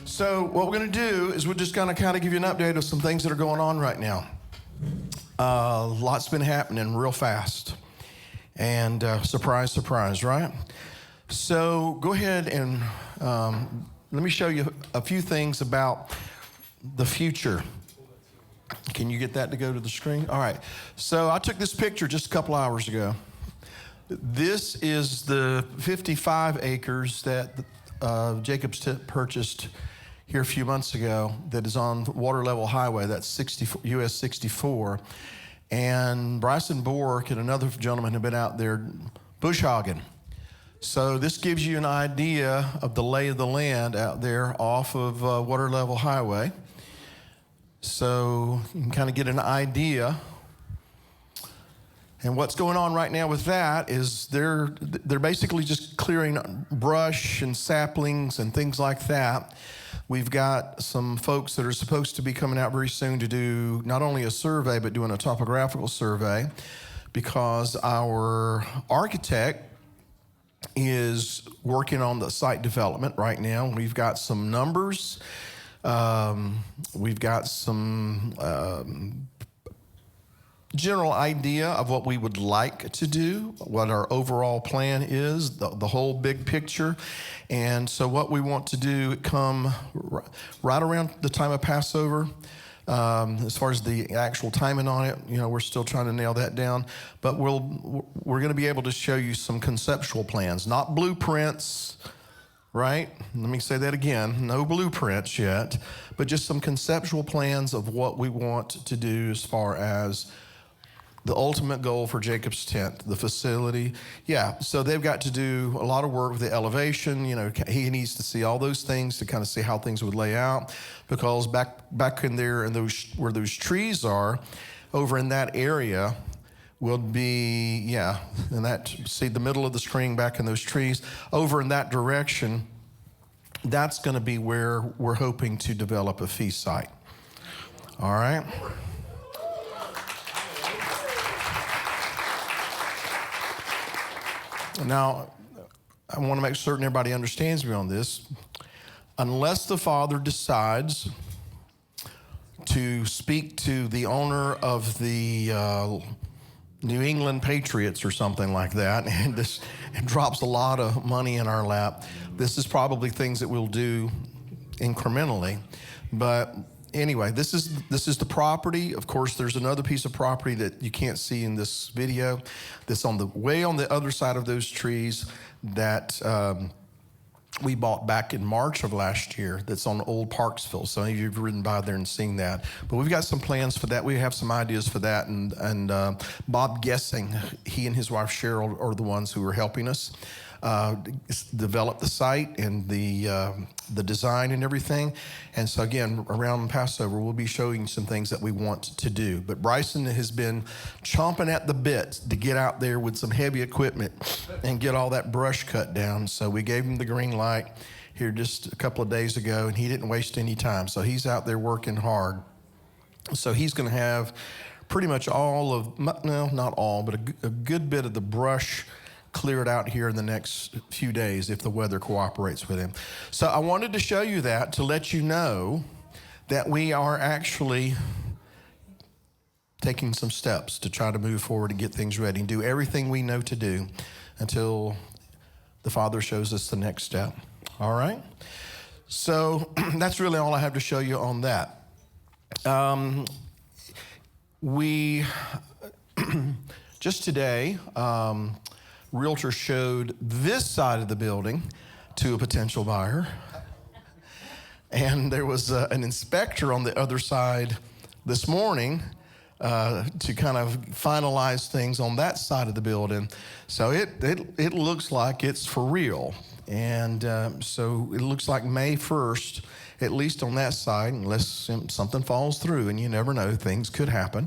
So what we're going to do is we're just going to kind of give you an update of some things that are going on right now. Lots been happening real fast. And surprise, surprise, right? So go ahead and let me show you a few things about the future. Can you get that to go to the screen? All right. So I took this picture just a couple hours ago. This is the 55 acres that Jacob's Tent purchased here a few months ago that is on Water Level Highway. That's US 64. And Bryson Bork and another gentleman have been out there bush hogging. So this gives you an idea of the lay of the land out there off of Water Level Highway. So you can kind of get an idea. And what's going on right now with that is they're basically just clearing brush and saplings and things like that. We've got some folks that are supposed to be coming out very soon to do not only a survey, but doing a topographical survey, because our architect is working on the site development right now. We've got some numbers. We've got some general idea of what we would like to do, what our overall plan is, the whole big picture. And so what we want to do come right around the time of Passover. As far as the actual timing on it, we're still trying to nail that down. But we're going to be able to show you some conceptual plans, not blueprints, right? Let me say that again. No blueprints yet, but just some conceptual plans of what we want to do as far as the ultimate goal for Jacob's Tent, the facility. Yeah, so they've got to do a lot of work with the elevation. He needs to see all those things to kind of see how things would lay out, because back in there and where those trees are, over in that area will be, and see the middle of the string back in those trees, over in that direction, that's going to be where we're hoping to develop a feast site. All right? Now, I want to make certain everybody understands me on this. Unless the Father decides to speak to the owner of the New England Patriots or something like that, and drops a lot of money in our lap, this is probably things that we'll do incrementally. But anyway, this is the property. Of course, there's another piece of property that you can't see in this video that's way on the other side of those trees that we bought back in March of last year. That's on Old Parksville. Some of you have ridden by there and seen that. But we've got some plans for that. We have some ideas for that. And Bob Gessing, he and his wife Cheryl are the ones who are helping us develop the site and the design and everything. And so again, around Passover, we'll be showing some things that we want to do. But Bryson has been chomping at the bit to get out there with some heavy equipment and get all that brush cut down. So we gave him the green light here just a couple of days ago, and he didn't waste any time. So he's out there working hard. So he's going to have pretty much all of, no, not all, but a good bit of the brush cleared out here in the next few days if the weather cooperates with him. So I wanted to show you that to let you know that we are actually taking some steps to try to move forward and get things ready and do everything we know to do until the Father shows us the next step. All right? So that's really all I have to show you on that. We just today, Realtor showed this side of the building to a potential buyer. And there was an inspector on the other side this morning to kind of finalize things on that side of the building. So it looks like it's for real. And so it looks like May 1st, at least on that side, unless something falls through, and you never know, things could happen.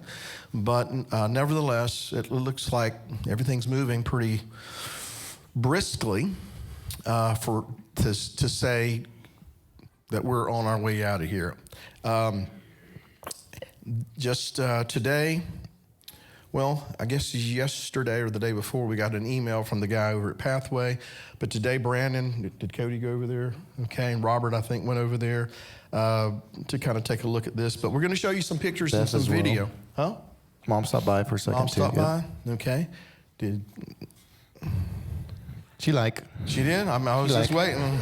But nevertheless, it looks like everything's moving pretty briskly to say that we're on our way out of here. Just today, Well, I guess yesterday or the day before, we got an email from the guy over at Pathway. But today, Brandon, did Cody go over there? Okay, and Robert, I think, went over there to kind of take a look at this. But we're going to show you some pictures and some video. Huh? Mom stopped by for a second, Mom too. stopped by? Okay. She did? I was just waiting.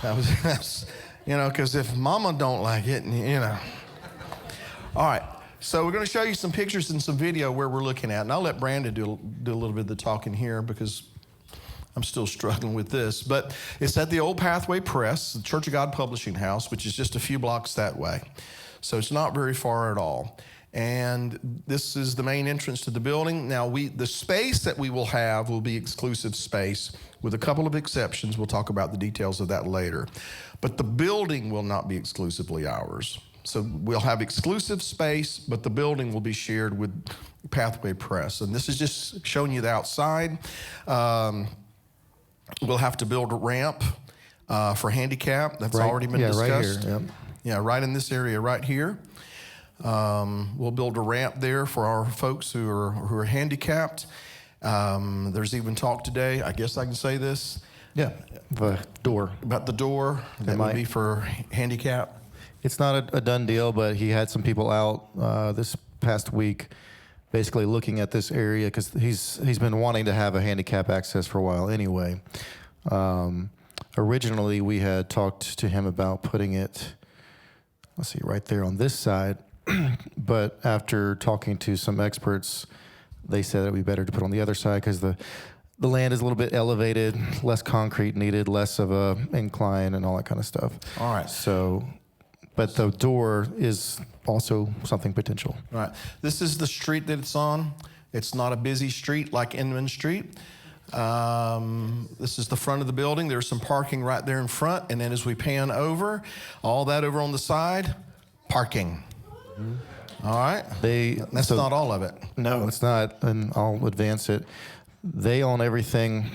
That's, because if Mama don't like it, All right. So we're going to show you some pictures and some video where we're looking at. And I'll let Brandon do a little bit of the talking here because I'm still struggling with this. But it's at the old Pathway Press, the Church of God Publishing House, which is just a few blocks that way. So it's not very far at all. And this is the main entrance to the building. Now, the space that we will have will be exclusive space with a couple of exceptions. We'll talk about the details of that later. But the building will not be exclusively ours. So we'll have exclusive space, but the building will be shared with Pathway Press. And this is just showing you the outside. We'll have to build a ramp for handicap. That's already been discussed. Right here. Yep. Yeah, right in this area right here. We'll build a ramp there for our folks who are handicapped. There's even talk today, I guess I can say this. Yeah, the door. About the door that would be for handicap. It's not a done deal, but he had some people out this past week basically looking at this area because he's been wanting to have a handicap access for a while anyway. Originally, we had talked to him about putting it, let's see, right there on this side. But after talking to some experts, they said it would be better to put on the other side because the land is a little bit elevated, less concrete needed, less of a incline and all that kind of stuff. All right. So, but the door is also something potential. All right. This is the street that it's on. It's not a busy street like Inman Street. This is the front of the building. There's some parking right there in front. And then as we pan over, all that over on the side, parking. Mm-hmm. All right. That's not all of it. No, it's not. And I'll advance it. They own everything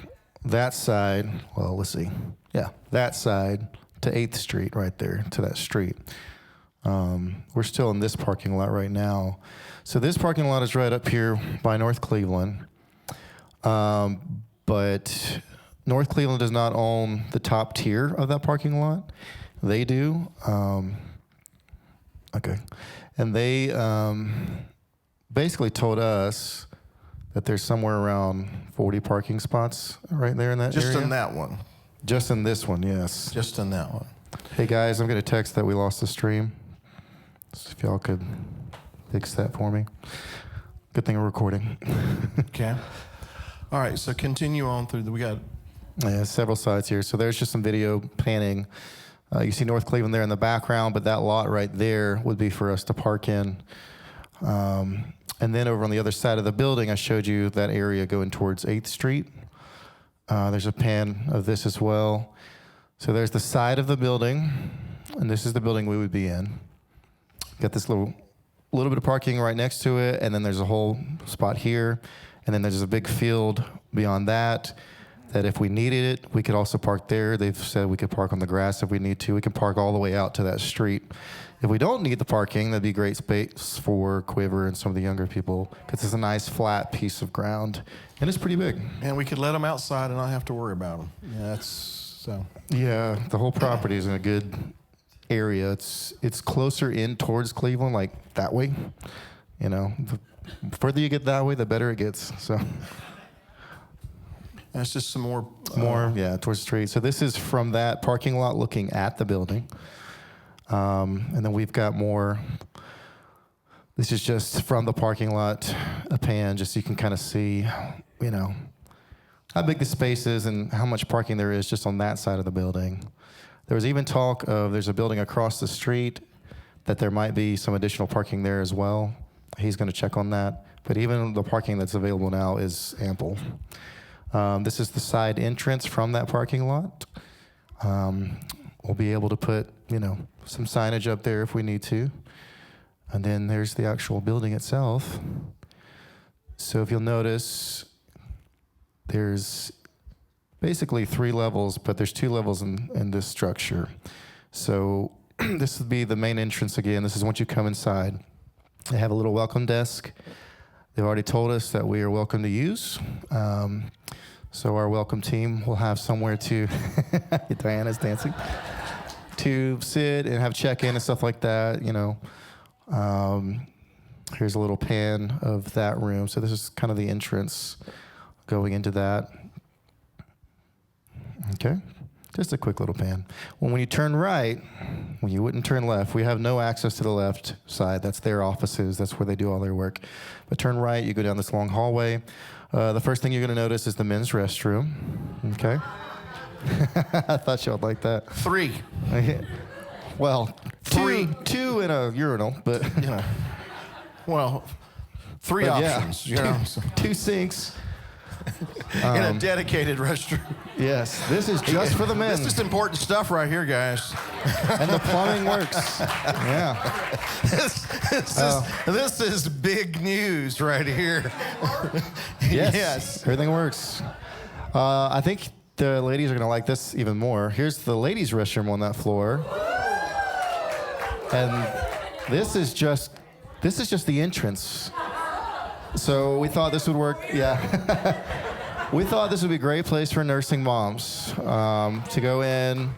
that side. Well, let's see. Yeah, that side to 8th Street right there to that street. We're still in this parking lot right now. So this parking lot is right up here by North Cleveland. But North Cleveland does not own the top tier of that parking lot. They do. Okay. And they basically told us that there's somewhere around 40 parking spots right there in that area. Just in that one. Just in this one, yes. Just in that one. Hey, guys, I'm going to text that we lost the stream. So if y'all could fix that for me. Good thing we're recording. Okay. All right, so continue on through we got... Yeah, several sides here. So there's just some video panning. You see North Cleveland there in the background, but that lot right there would be for us to park in. And then over on the other side of the building, I showed you that area going towards 8th Street. There's a pan of this as well. So there's the side of the building, and this is the building we would be in. Got this little bit of parking right next to it, and then there's a whole spot here, and then there's a big field beyond that if we needed it, we could also park there. They've said we could park on the grass if we need to. We can park all the way out to that street. If we don't need the parking, that'd be great space for Quiver and some of the younger people because it's a nice flat piece of ground, and it's pretty big. And we could let them outside and not have to worry about them. Yeah, that's so. Yeah, the whole property is in a good area. It's closer in towards Cleveland, like that way. The further you get that way, the better it gets. So. That's just some more... towards the street. So this is from that parking lot looking at the building. And then we've got more. This is just from the parking lot, a pan, just so you can kind of see, how big the space is and how much parking there is just on that side of the building. There was even talk of there's a building across the street that there might be some additional parking there as well. He's going to check on that. But even the parking that's available now is ample. This is the side entrance from that parking lot. We'll be able to put, some signage up there if we need to. And then there's the actual building itself. So if you'll notice, there's basically 3 levels, but there's 2 levels in this structure. So this would be the main entrance again. This is once you come inside. They have a little welcome desk. They've already told us that we are welcome to use. So our welcome team will have somewhere to, Diana's dancing, to sit and have check-in and stuff like that, you know. Here's a little pan of that room. So this is kind of the entrance going into that. Okay, just a quick little pan. When you turn right, when you wouldn't turn left, we have no access to the left side. That's their offices. That's where they do all their work. But turn right, you go down this long hallway. The first thing you're going to notice is the men's restroom. Okay. I thought y'all would like that. 3. Well, two in a urinal, but You know. Well, 3 but options. You know. two sinks. In a dedicated restroom. Yes, this is just for the men. This is important stuff right here, guys. And the plumbing works. Yeah. This is big news right here. Yes. Everything works. I think the ladies are going to like this even more. Here's the ladies' restroom on that floor. And this is just the entrance. So we thought this would work. Yeah. We thought this would be a great place for nursing moms to go in.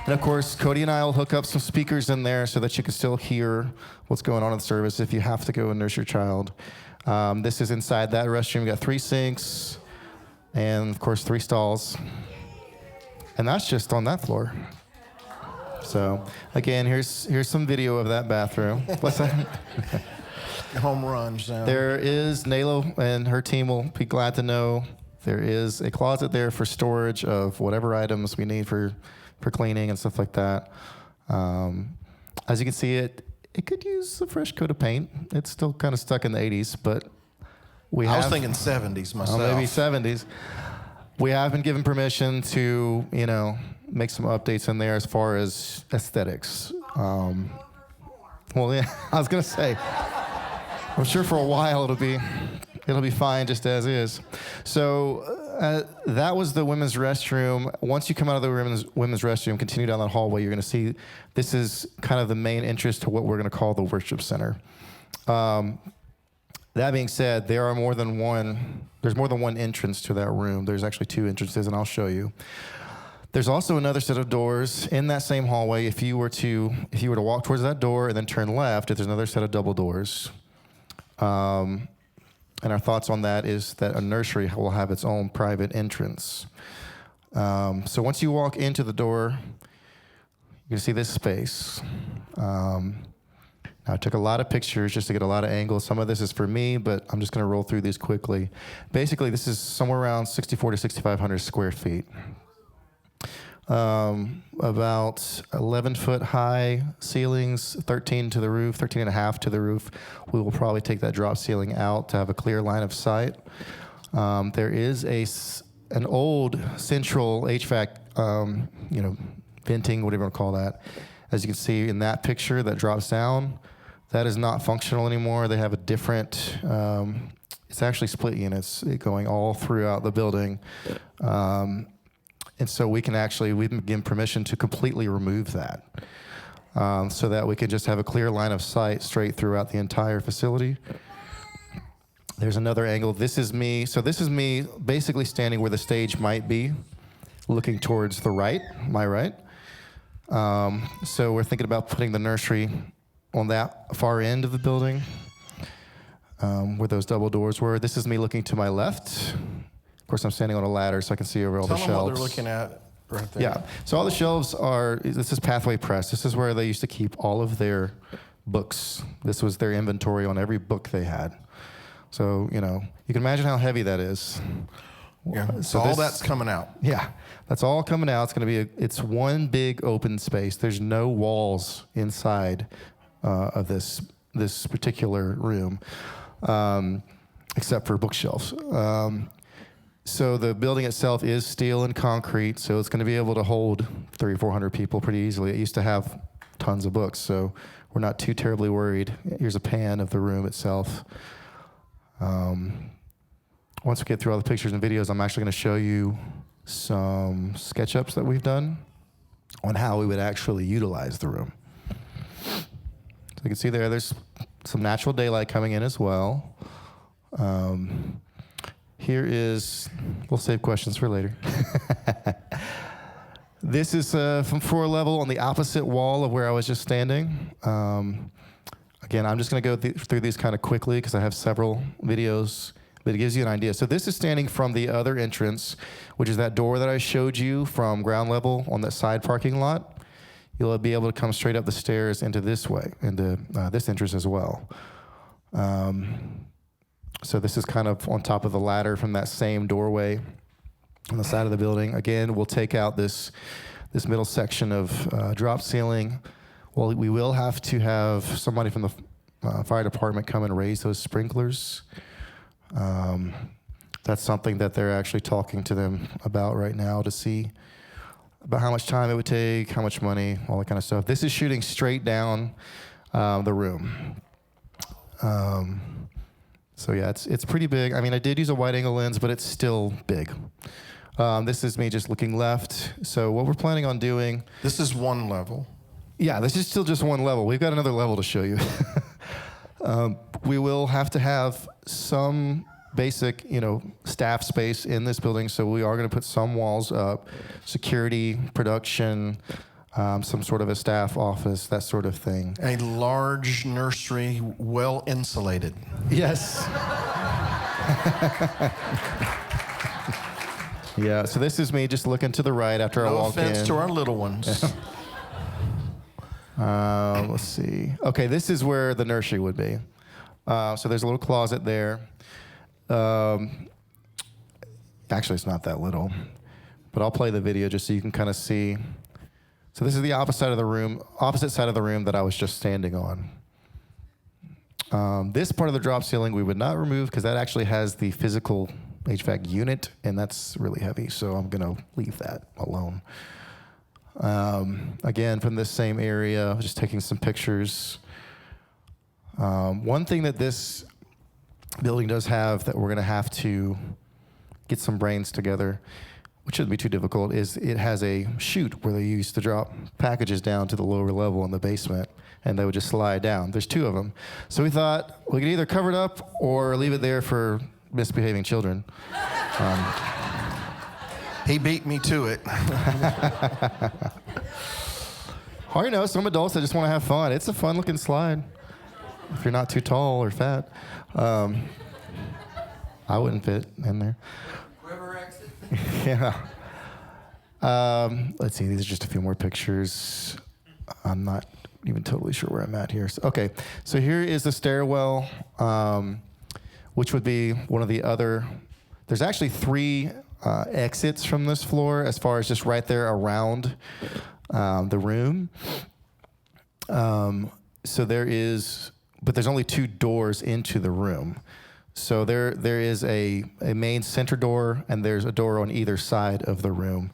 And of course, Cody and I will hook up some speakers in there so that you can still hear what's going on in the service if you have to go and nurse your child. This is inside that restroom. We got 3 sinks and, of course, 3 stalls. And that's just on that floor. So, again, here's some video of that bathroom. What's that? Home runs. There is, Nalo and her team will be glad to know, there is a closet there for storage of whatever items we need for cleaning and stuff like that. As you can see, it could use a fresh coat of paint. It's still kind of stuck in the 80s, but I was thinking 70s myself. Maybe 70s. We have been given permission to, you know, make some updates in there as far as aesthetics. Well, yeah, I was gonna say, I'm sure for a while it'll be fine just as is. So that was the women's restroom. Once you come out of the women's restroom, continue down that hallway, you're gonna see this is kind of the main entrance to what we're gonna call the worship center. That being said, there's more than one entrance to that room. There's actually 2 entrances, and I'll show you. There's also another set of doors in that same hallway. If you were to walk towards that door and then turn left, there's another set of double doors. And our thoughts on that is that a nursery will have its own private entrance. So once you walk into the door, you can see this space. Now, I took a lot of pictures just to get a lot of angles. Some of this is for me, but I'm just going to roll through these quickly. Basically, this is somewhere around 6,400 to 6,500 square feet. About 11-foot high ceilings, 13 to the roof, 13 and a half to the roof. We will probably take that drop ceiling out to have a clear line of sight. There is an old central HVAC, venting, whatever you want to call that. As you can see in that picture that drops down, that is not functional anymore. They have a different, it's actually split units going all throughout the building. And so we've been given permission to completely remove that so that we can just have a clear line of sight straight throughout the entire facility. There's another angle. This is me. So this is me basically standing where the stage might be, looking towards the right, my right. So we're thinking about putting the nursery on that far end of the building where those double doors were. This is me looking to my left. Of course, I'm standing on a ladder so I can see over all the shelves. Tell them what they're looking at right there. Yeah. So all the shelves this is Pathway Press. This is where they used to keep all of their books. This was their inventory on every book they had. So, you can imagine how heavy that is. Yeah. So all that's coming out. Yeah. That's all coming out. It's going to be it's one big open space. There's no walls inside of this particular room, except for bookshelves. So the building itself is steel and concrete, so it's going to be able to hold 300 or 400 people pretty easily. It used to have tons of books, so we're not too terribly worried. Here's a pan of the room itself. Once we get through all the pictures and videos, I'm actually going to show you some SketchUps that we've done on how we would actually utilize the room. you can see there's some natural daylight coming in as well. Here is, we'll save questions for later. This is from floor level on the opposite wall of where I was just standing. Again, I'm just going to go through these kind of quickly because I have several videos, but it gives you an idea. So this is standing from the other entrance, which is that door that I showed you from ground level on that side parking lot. You'll be able to come straight up the stairs into this way, into this entrance as well. So this is kind of on top of the ladder from that same doorway on the side of the building. Again, we'll take out this middle section of drop ceiling. Well, we will have to have somebody from the fire department come and raise those sprinklers. That's something that they're actually talking to them about right now to see about how much time it would take, how much money, all that kind of stuff. This is shooting straight down the room. So yeah, it's pretty big. I mean, I did use a wide angle lens, but it's still big. This is me just looking left. So what we're planning on doing... This is one level. Yeah, this is still just one level. We've got another level to show you. We will have to have some basic, staff space in this building. So we are going to put some walls up, security, production, some sort of a staff office, that sort of thing. A large nursery, well insulated. Yes. Yeah, so this is me just looking to the right after I walk in. No offense to our little ones. Let's see. Okay, this is where the nursery would be. So there's a little closet there. Actually, it's not that little, but I'll play the video just so you can kind of see. So this is the opposite side of the room that I was just standing on. This part of the drop ceiling we would not remove because that actually has the physical HVAC unit, and that's really heavy, so I'm going to leave that alone. Again, from this same area, just taking some pictures. One thing that this building does have that we're going to have to get some brains together, which shouldn't be too difficult, is it has a chute where they used to drop packages down to the lower level in the basement, and they would just slide down. There's two of them. So we thought we could either cover it up or leave it there for misbehaving children. He beat me to it. Or, some adults that just want to have fun. It's a fun-looking slide. If you're not too tall or fat. I wouldn't fit in there. Whoever exit. Yeah. Let's see. These are just a few more pictures. I'm not even totally sure where I'm at here. Okay. So here is the stairwell, which would be one of the other. There's actually 3 exits from this floor as far as just right there around the room. So there is, but there's only 2 doors into the room. So there is a main center door, and there's a door on either side of the room.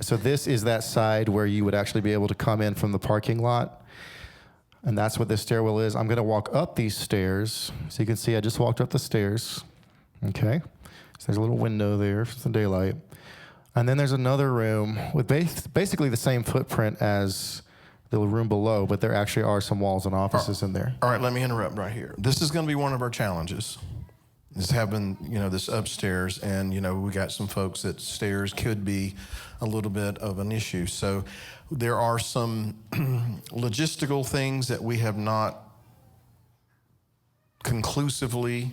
So this is that side where you would actually be able to come in from the parking lot. And that's what this stairwell is. I'm going to walk up these stairs. So you can see I just walked up the stairs. Okay. So there's a little window there for some daylight. And then there's another room with basically the same footprint as the room below, but there actually are some walls and offices in there. All right, let me interrupt right here. This is going to be one of our challenges, is having, this upstairs, and, we got some folks that stairs could be a little bit of an issue. So there are some logistical things that we have not conclusively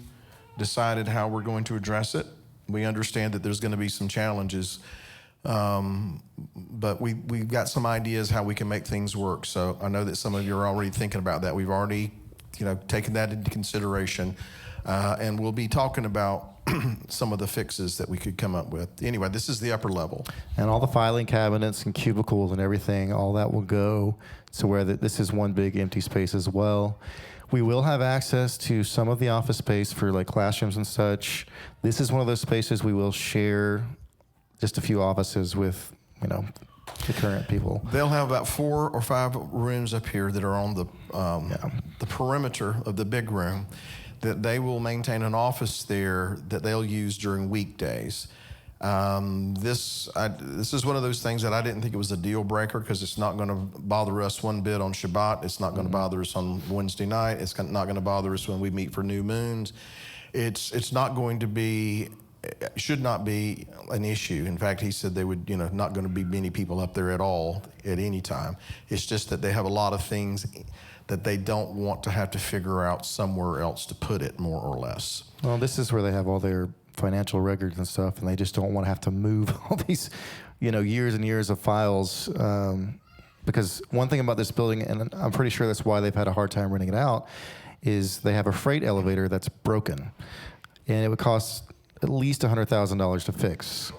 decided how we're going to address it. We understand that there's going to be some challenges, but we've got some ideas how we can make things work. So I know that some of you are already thinking about that. We've already, taken that into consideration, and we'll be talking about some of the fixes that we could come up with. Anyway, this is the upper level. And all the filing cabinets and cubicles and everything, all that will go to where this is one big empty space as well. We will have access to some of the office space for like classrooms and such. This is one of those spaces we will share just a few offices with, the current people. They'll have about 4 or 5 rooms up here that are on the perimeter of the big room, that they will maintain an office there that they'll use during weekdays. This is one of those things that I didn't think it was a deal breaker because it's not going to bother us one bit on Shabbat. It's not going to bother us on Wednesday night. It's not going to bother us when we meet for new moons. It's not going to be, should not be an issue. In fact, he said they would, not going to be many people up there at all at any time. It's just that they have a lot of things that they don't want to have to figure out somewhere else to put it, more or less. Well, this is where they have all their financial records and stuff, and they just don't want to have to move all these, years and years of files. Because one thing about this building, and I'm pretty sure that's why they've had a hard time renting it out, is they have a freight elevator that's broken, and it would cost at least $100,000 to fix.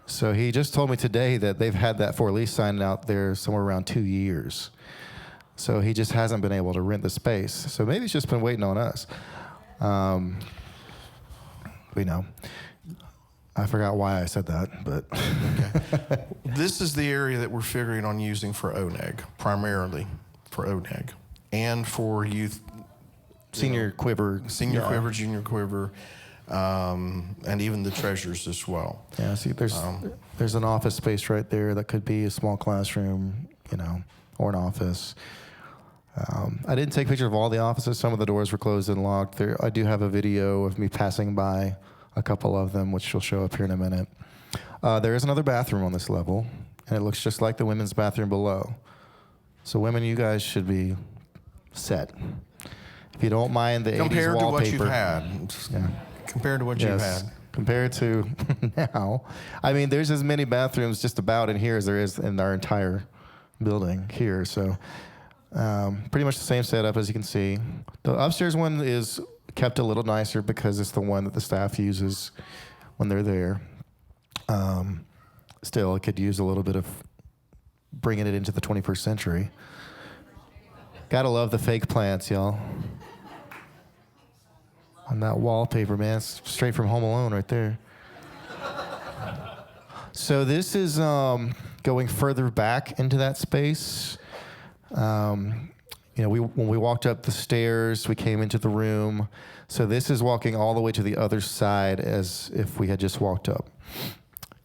So he just told me today that they've had that for lease sign out there somewhere around 2 years. So he just hasn't been able to rent the space. So maybe he's just been waiting on us. I forgot why I said that, but. Okay. This is the area that we're figuring on using for ONEG, primarily for ONEG, and for youth. Senior quiver. Senior quiver, junior quiver, and even the treasures as well. Yeah, see, there's an office space right there that could be a small classroom, or an office. I didn't take pictures of all the offices. Some of the doors were closed and locked. I do have a video of me passing by a couple of them, which will show up here in a minute. There is another bathroom on this level, and it looks just like the women's bathroom below. So women, you guys should be set. If you don't mind the 80s wallpaper. Compared to what you've had. Yeah. Compared to what you've had. Compared to now. I mean, there's as many bathrooms just about in here as there is in our entire building here. So pretty much the same setup as you can see. The upstairs one is kept a little nicer because it's the one that the staff uses when they're there. Still, it could use a little bit of bringing it into the 21st century. Gotta love the fake plants, y'all. On that wallpaper, man, it's straight from Home Alone right there. So this is going further back into that space. When we walked up the stairs, we came into the room. So this is walking all the way to the other side as if we had just walked up.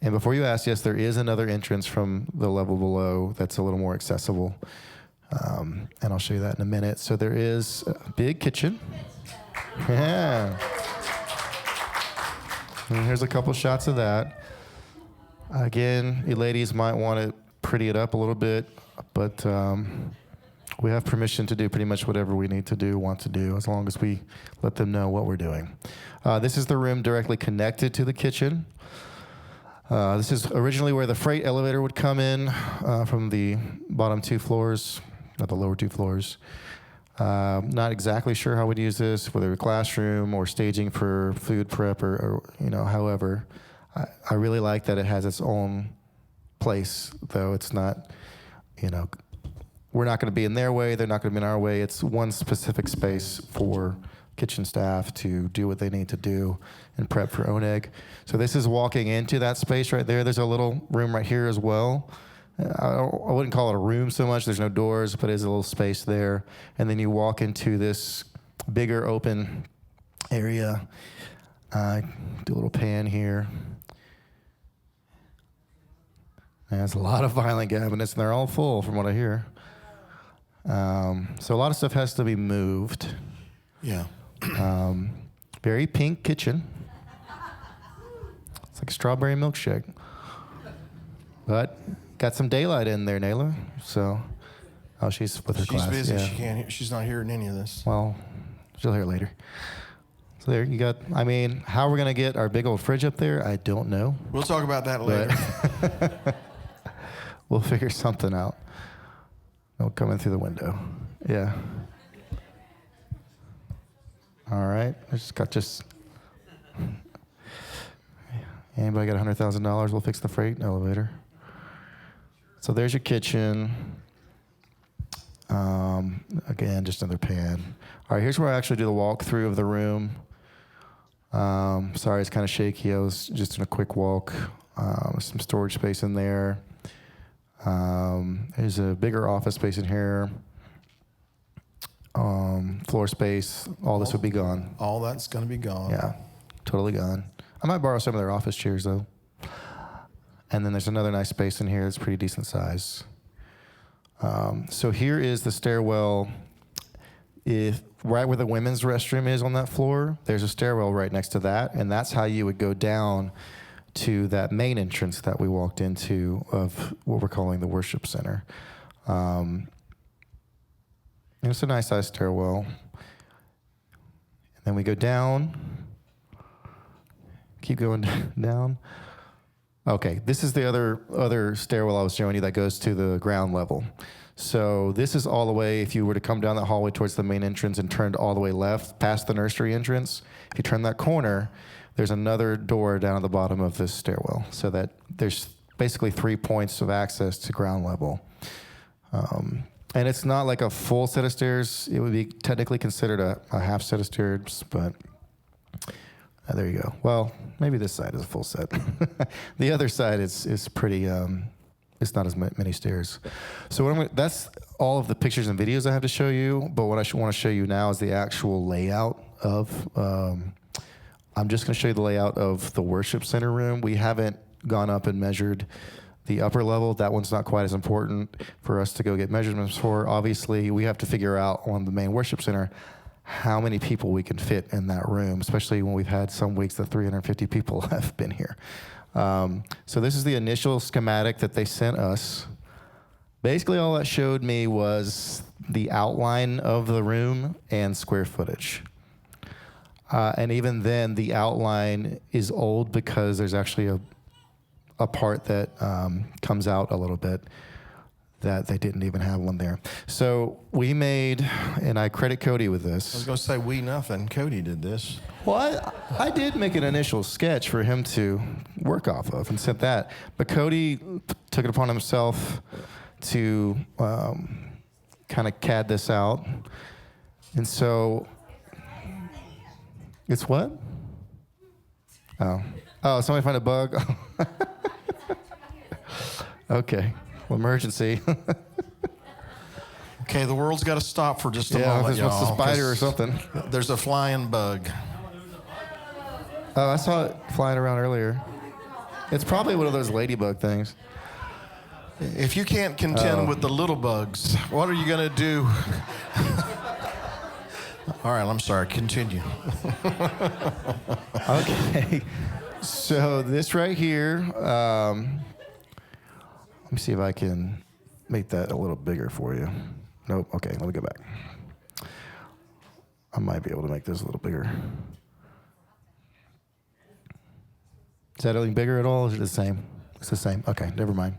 And before you ask, yes, there is another entrance from the level below that's a little more accessible. And I'll show you that in a minute. So there is a big kitchen. Yeah. And here's a couple shots of that. Again, you ladies might want to pretty it up a little bit, but we have permission to do pretty much whatever we need to do, want to do, as long as we let them know what we're doing. This is the room directly connected to the kitchen. This is originally where the freight elevator would come in from the bottom 2 floors, not the lower 2 floors. Not exactly sure how we'd use this, whether a classroom or staging for food prep or however. I really like that it has its own place, though it's not, we're not going to be in their way, they're not going to be in our way. It's one specific space for kitchen staff to do what they need to do and prep for ONEG. So this is walking into that space right there. There's a little room right here as well. I wouldn't call it a room so much. There's no doors, but there's a little space there. And then you walk into this bigger open area. Do a little pan here. And there's a lot of violent cabinets, and they're all full from what I hear. So a lot of stuff has to be moved. Yeah. Very pink kitchen. It's like a strawberry milkshake. But got some daylight in there, Nayla. So, she's with her class. She's busy. Yeah. She can't hear. She's not hearing any of this. Well, she'll hear later. So there you got. I mean, how we're gonna get our big old fridge up there, I don't know. We'll talk about that later. We'll figure something out. No coming through the window. Yeah. All right. I just. Anybody got $100,000? We'll fix the freight elevator. So there's your kitchen. Again, just another pan. All right, here's where I actually do the walkthrough of the room. Sorry, it's kind of shaky. I was just in a quick walk. Some storage space in there. There's a bigger office space in here. Floor space. All this would be gone. All that's going to be gone. Yeah, totally gone. I might borrow some of their office chairs, though. And then there's another nice space in here that's pretty decent size. So here is the stairwell. If right where the women's restroom is on that floor, there's a stairwell right next to that, and that's how you would go down to that main entrance that we walked into of what we're calling the worship center. It's a nice size stairwell. And then we go down. Keep going down. Okay, this is the other stairwell I was showing you that goes to the ground level. So this is all the way, if you were to come down that hallway towards the main entrance and turned all the way left past the nursery entrance, if you turn that corner, there's another door down at the bottom of this stairwell. So that there's basically 3 points of access to ground level. And it's not like a full set of stairs. It would be technically considered a half set of stairs, but there you go. Well, maybe this side is a full set. The other side is pretty, it's not as many stairs. So that's all of the pictures and videos I have to show you, but what I want to show you now is the actual layout of, I'm just going to show you the layout of the worship center room. We haven't gone up and measured the upper level. That one's not quite as important for us to go get measurements for. Obviously, we have to figure out on the main worship center how many people we can fit in that room, especially when we've had some weeks that 350 people have been here. So this is the initial schematic that they sent us. Basically, all that showed me was the outline of the room and square footage. And even then, the outline is old because there's actually a part that comes out a little bit that they didn't even have one there. So we made, and I credit Cody with I was this. going to say we nothing. Cody did this. Well, I did make an initial sketch for him to work off of and sent that. But Cody took it upon himself to kind of CAD this out. And so, it's what? Oh, somebody find a bug? Okay. Well, emergency. Okay, the world's got to stop for just a Yeah, moment, if it's a y'all, spider or 'cause something. There's a flying bug. Oh, I saw it flying around earlier. It's probably one of those ladybug things. If you can't contend with the little bugs, what are you going to do? All right, I'm sorry. Continue. Okay. So this right here, let me see if I can make that a little bigger for you. Nope. Okay, let me go back. I might be able to make this a little bigger. Is that any bigger at all? Or is it the same? It's the same. Okay, never mind.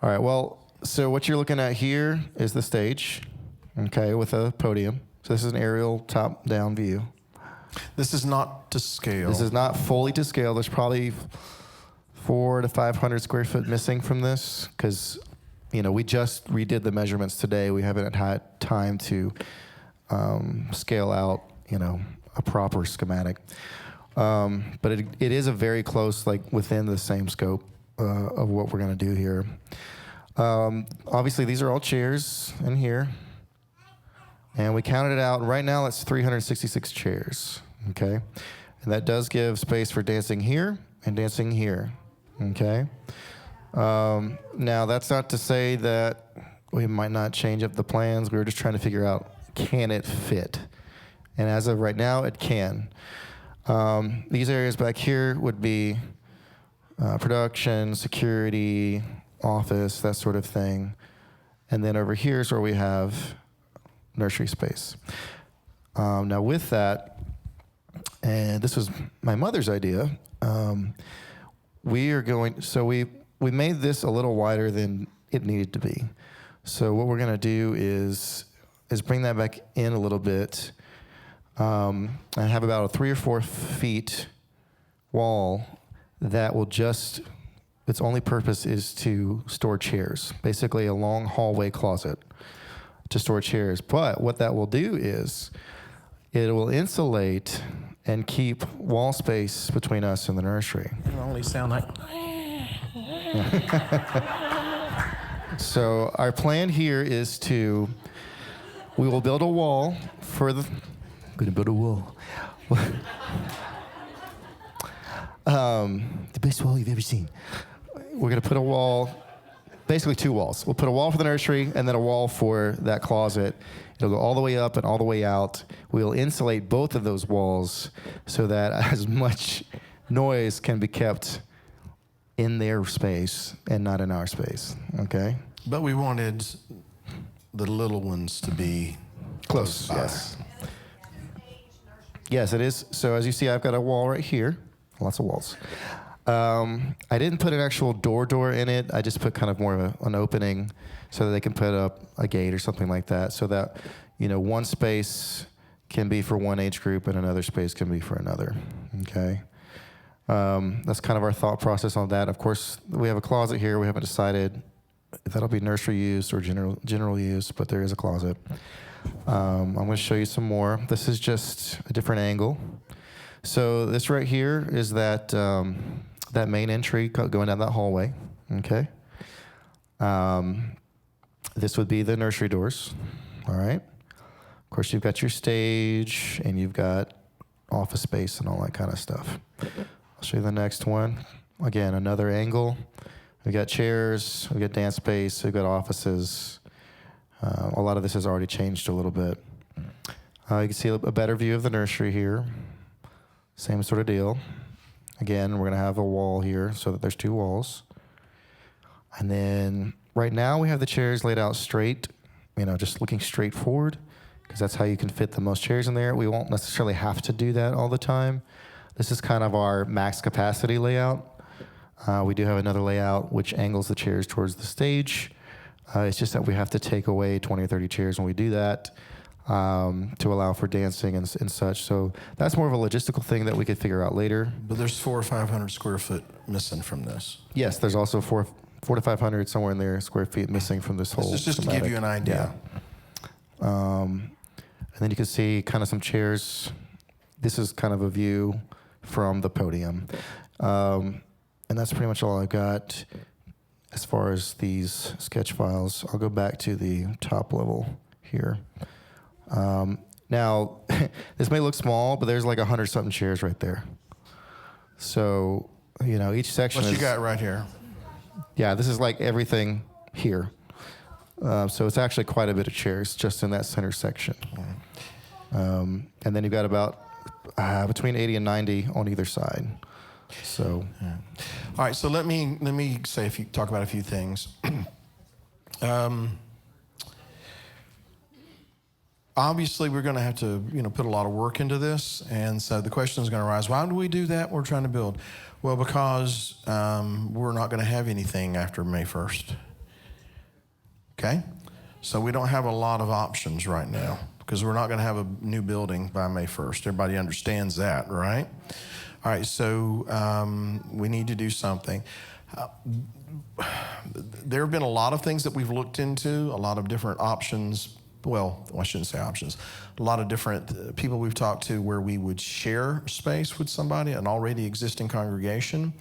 All right, well, so what you're looking at here is the stage, okay, with a podium. So this is an aerial top-down view. This is not to scale. This is not fully to scale. There's probably 400 to 500 square foot missing from this because, we just redid the measurements today. We haven't had time to scale out, a proper schematic. But it is a very close, within the same scope of what we're going to do here. Obviously, these are all chairs in here. And we counted it out. Right now, it's 366 chairs, okay? And that does give space for dancing here and dancing here, okay? Now, that's not to say that we might not change up the plans. We were just trying to figure out, can it fit? And as of right now, it can. These areas back here would be production, security, office, that sort of thing. And then over here is where we have nursery space. Now with that, and this was my mother's idea, we made this a little wider than it needed to be. So what we're gonna do is bring that back in a little bit, and have about a 3 or 4 feet wall that will its only purpose is to store chairs, basically a long hallway closet to store chairs. But what that will do is it will insulate and keep wall space between us and the nursery. It only sound like... So our plan here is we will build a wall for the... I'm going to build a wall. The best wall you've ever seen. we're going to put a wall, basically 2 walls. We'll put a wall for the nursery and then a wall for that closet. It'll go all the way up and all the way out. We'll insulate both of those walls so that as much noise can be kept in their space and not in our space, okay? But we wanted the little ones to be Close, by. yes. Yes, it is. So as you see, I've got a wall right here. Lots of walls. I didn't put an actual door in it. I just put kind of more of an opening so that they can put up a gate or something like that so that, one space can be for one age group and another space can be for another, okay? That's kind of our thought process on that. Of course, we have a closet here. We haven't decided if that'll be nursery use or general use, but there is a closet. I'm going to show you some more. This is just a different angle. So this right here is that that main entry going down that hallway. Okay. This would be the nursery doors. All right. Of course, you've got your stage and you've got office space and all that kind of stuff. I'll show you the next one. Again, another angle. We've got chairs. We've got dance space. We've got offices. A lot of this has already changed a little bit. You can see a better view of the nursery here. Same sort of deal. Again, we're going to have a wall here so that there's 2 walls. And then right now we have the chairs laid out straight, just looking straight forward because that's how you can fit the most chairs in there. We won't necessarily have to do that all the time. This is kind of our max capacity layout. We do have another layout which angles the chairs towards the stage. It's just that we have to take away 20 or 30 chairs when we do that to allow for dancing and such. So that's more of a logistical thing that we could figure out later. But there's 400 or 500 square foot missing from this. Yes, there's also 400 to 500 somewhere in there square feet missing from this whole. This is just to give you an idea. Yeah. And then you can see kind of some chairs. This is kind of a view from the podium. And that's pretty much all I've got as far as these sketch files. I'll go back to the top level here. Now, this may look small, but there's like 100-something chairs right there. So, each section What is... you got right here? Yeah, this is like everything here. So it's actually quite a bit of chairs just in that center section. And then you've got about between 80 and 90 on either side. So, yeah. All right. So let me talk about a few things. Obviously, we're going to have to put a lot of work into this, and so the question is going to arise: why do we do that? We're trying to build. Well, because we're not going to have anything after May 1st. Okay, so we don't have a lot of options right now because we're not going to have a new building by May 1st. Everybody understands that, right? All right, so we need to do something. There have been a lot of things that we've looked into, a lot of different options. Well, I shouldn't say options. A lot of different people we've talked to where we would share space with somebody, an already existing congregation,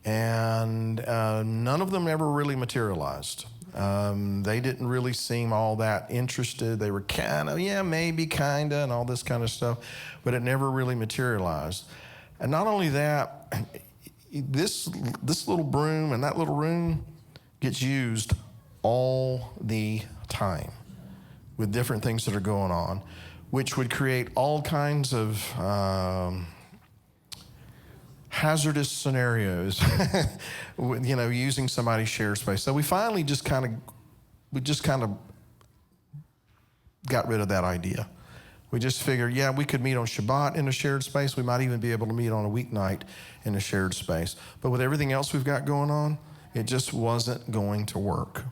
and none of them ever really materialized. They didn't really seem all that interested. They were kind of, maybe, kind of, and all this kind of stuff, but it never really materialized. And not only that, this little broom and that little room gets used all the time with different things that are going on, which would create all kinds of hazardous scenarios, using somebody's shared space. So we finally just kind of got rid of that idea. We just figured, we could meet on Shabbat in a shared space. We might even be able to meet on a weeknight in a shared space. But with everything else we've got going on, it just wasn't going to work.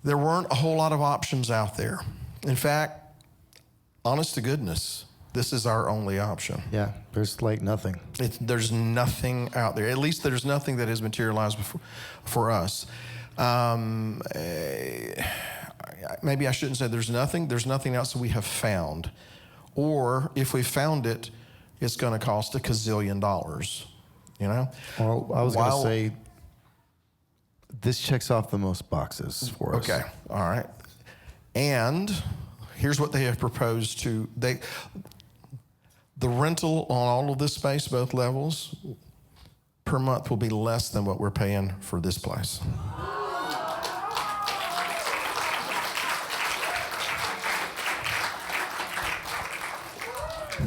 There weren't a whole lot of options out there. In fact, honest to goodness, this is our only option. Yeah, there's like nothing. There's nothing out there. At least there's nothing that has materialized for us. Maybe I shouldn't say there's nothing. There's nothing else that we have found. Or if we found it, it's going to cost $1 gazillion. Well, I was going to say, this checks off the most boxes for us. Okay, all right. And here's what they have proposed to. The rental on all of this space, both levels, per month will be less than what we're paying for this place.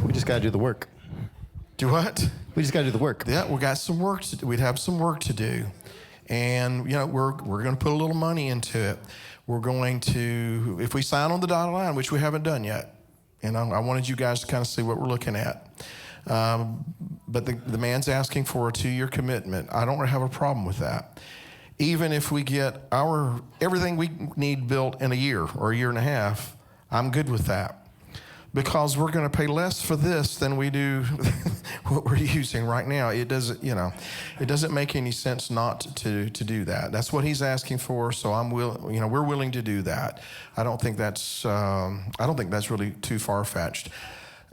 We just got to do the work. Do what? We just got to do the work. Yeah, we got some work to do. We'd have some work to do. And, we're going to put a little money into it. We're going to, if we sign on the dotted line, which we haven't done yet, and I wanted you guys to kind of see what we're looking at. But the man's asking for a 2-year commitment. I don't have a problem with that. Even if we get everything we need built in a year or a year and a half, I'm good with that. Because we're going to pay less for this than we do what we're using right now. It doesn't, it doesn't make any sense not to do that. That's what he's asking for, so we're willing to do that. I don't think that's really too far-fetched.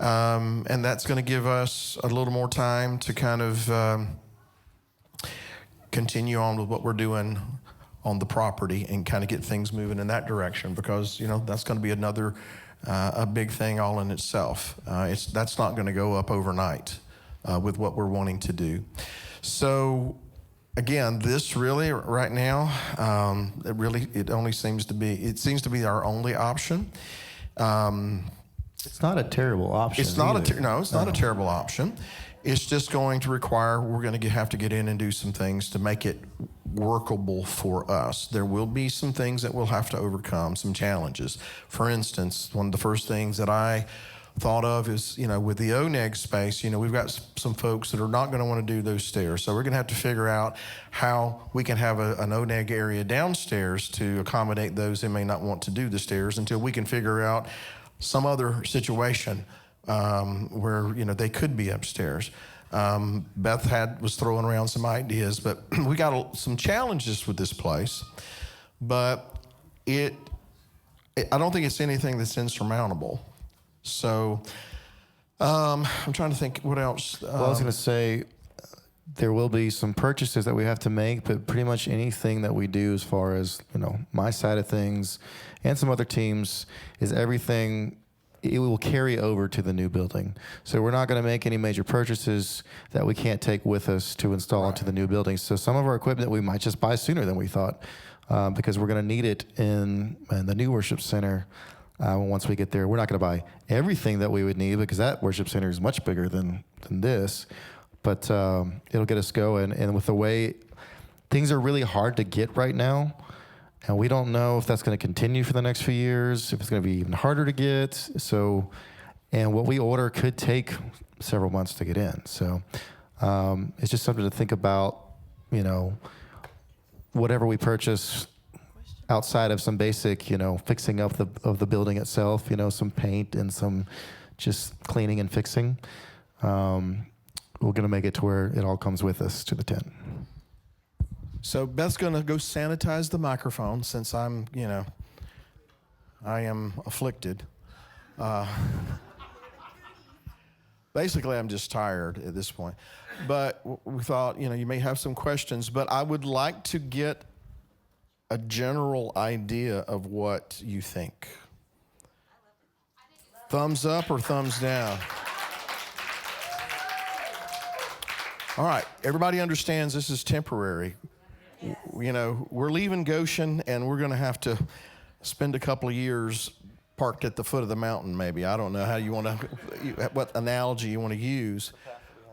And that's going to give us a little more time to kind of continue on with what we're doing on the property and kind of get things moving in that direction, because that's going to be another a big thing all in itself. That's not going to go up overnight with what we're wanting to do. So again, this really right now, it seems to be our only option. It's not a terrible option. It's not not a terrible option. It's just going to require, we're going to have to get in and do some things to make it workable for us. There will be some things that we'll have to overcome, some challenges. For instance, one of the first things that I thought of is, with the ONEG space, we've got some folks that are not going to want to do those stairs. So we're going to have to figure out how we can have an ONEG area downstairs to accommodate those that may not want to do the stairs until we can figure out some other situation where they could be upstairs. Beth was throwing around some ideas, but we got some challenges with this place. But I don't think it's anything that's insurmountable. So I'm trying to think what else. Well, I was going to say there will be some purchases that we have to make, but pretty much anything that we do as far as my side of things and some other teams is everything. It will carry over to the new building. So we're not going to make any major purchases that we can't take with us to install into the new building. So some of our equipment we might just buy sooner than we thought because we're going to need it in the new worship center once we get there. We're not going to buy everything that we would need because that worship center is much bigger than this. But it'll get us going. And with the way things are really hard to get right now, and we don't know if that's going to continue for the next few years, if it's going to be even harder to get. So, and what we order could take several months to get in. So it's just something to think about, whatever we purchase outside of some basic, fixing up of the building itself, some paint and some just cleaning and fixing. We're going to make it to where it all comes with us to the tent. So Beth's going to go sanitize the microphone since I am afflicted. Basically, I'm just tired at this point. But we thought, you may have some questions, but I would like to get a general idea of what you think. Thumbs up or thumbs down? All right, everybody understands this is temporary. We're leaving Goshen, and we're going to have to spend a couple of years parked at the foot of the mountain, maybe. I don't know how you want to, what analogy you want to use,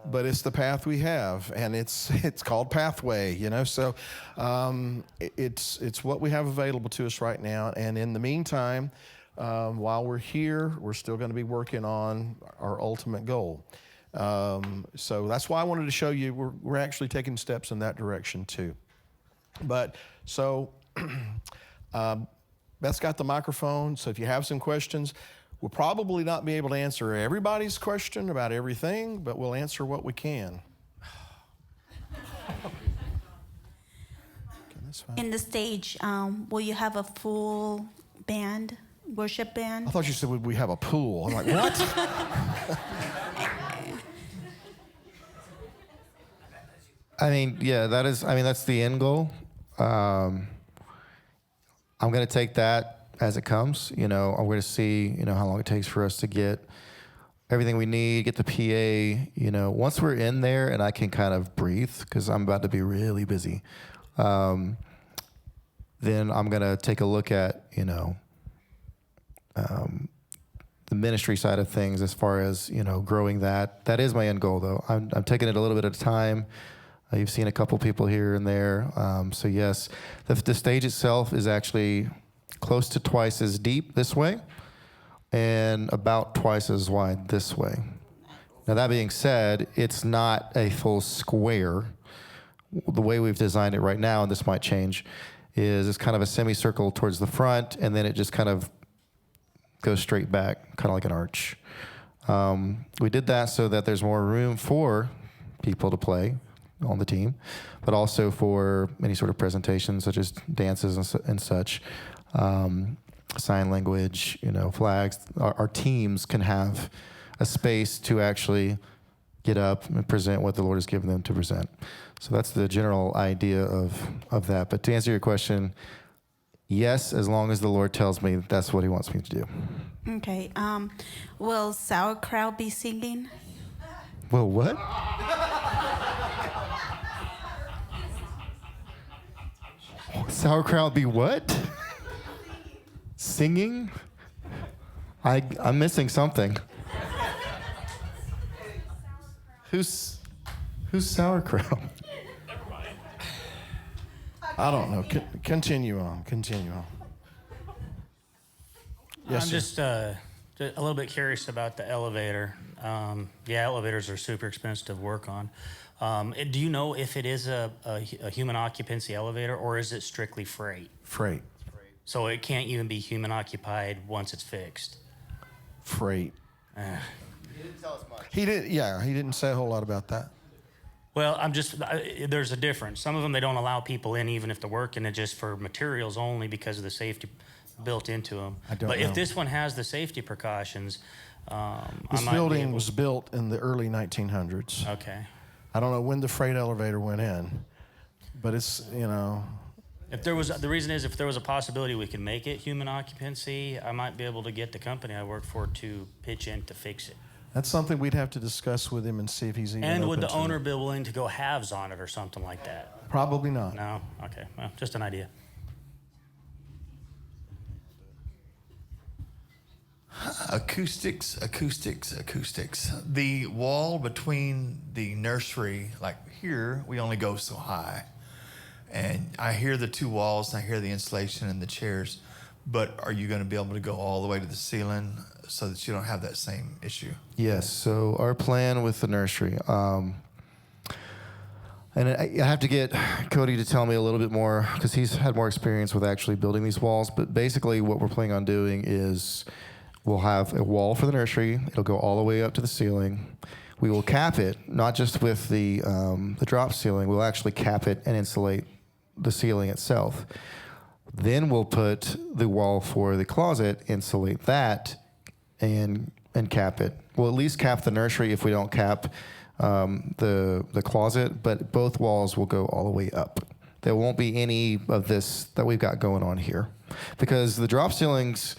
but it's the path we have, and it's called Pathway, So it's what we have available to us right now, and in the meantime, while we're here, we're still going to be working on our ultimate goal. So that's why I wanted to show you we're actually taking steps in that direction too. But so Beth's got the microphone, so if you have some questions, we'll probably not be able to answer everybody's question about everything, but we'll answer what we can. Okay, that's fine. In the stage, will you have a full band, worship band? I thought you said would we have a pool. I'm like, what? That's the end goal. I'm going to take that as it comes. I'm going to see, how long it takes for us to get everything we need, get the PA, once we're in there and I can kind of breathe, because I'm about to be really busy, then I'm going to take a look at, the ministry side of things as far as, growing that. That is my end goal, though. I'm taking it a little bit at a time. You've seen a couple people here and there. So, yes, the stage itself is actually close to twice as deep this way and about twice as wide this way. Now, that being said, it's not a full square. The way we've designed it right now, and this might change, is it's kind of a semicircle towards the front, and then it just kind of goes straight back, kind of like an arch. We did that so that there's more room for people to play on the team, but also for any sort of presentations such as dances and such, sign language, flags. Our teams can have a space to actually get up and present what the Lord has given them to present. So that's the general idea of that. But to answer your question, yes, as long as the Lord tells me that's what he wants me to do. Okay. Will Sauerkraut be singing? Well, what? Sauerkraut be what? Singing? I'm missing something. Who's sauerkraut? I don't know. Continue on. Yes, I'm sir. just a little bit curious about the elevator. Elevators are super expensive to work on. Do you know if it is a human occupancy elevator, or is it strictly freight? Freight. So it can't even be human occupied once it's fixed. Freight. He didn't tell us much. He didn't say a whole lot about that. Well, there's a difference. Some of them, they don't allow people in even if they're working, it's just for materials only because of the safety built into them. But if this one has the safety precautions, This building was built in the early 1900s. Okay. I don't know when the freight elevator went in, but it's, If there was a possibility we can make it human occupancy, I might be able to get the company I work for to pitch in to fix it. that's something we'd have to discuss with him and see if he's even And would open the to owner it. be willing to go halves on it or something like that? Probably not. No? Okay. Well, just an idea. Acoustics. The wall between the nursery, like here, we only go so high. And I hear the two walls, and I hear the insulation and the chairs, but are you going to be able to go all the way to the ceiling so that you don't have that same issue? Yes. So our plan with the nursery, and I have to get Cody to tell me a little bit more because he's had more experience with actually building these walls. But basically, what we're planning on doing is we'll have a wall for the nursery. It'll go all the way up to the ceiling. We will cap it, not just with the drop ceiling. We'll actually cap it and insulate the ceiling itself. Then we'll put the wall for the closet, insulate that, and cap it. We'll at least cap the nursery if we don't cap the closet, but both walls will go all the way up. There won't be any of this that we've got going on here because the drop ceilings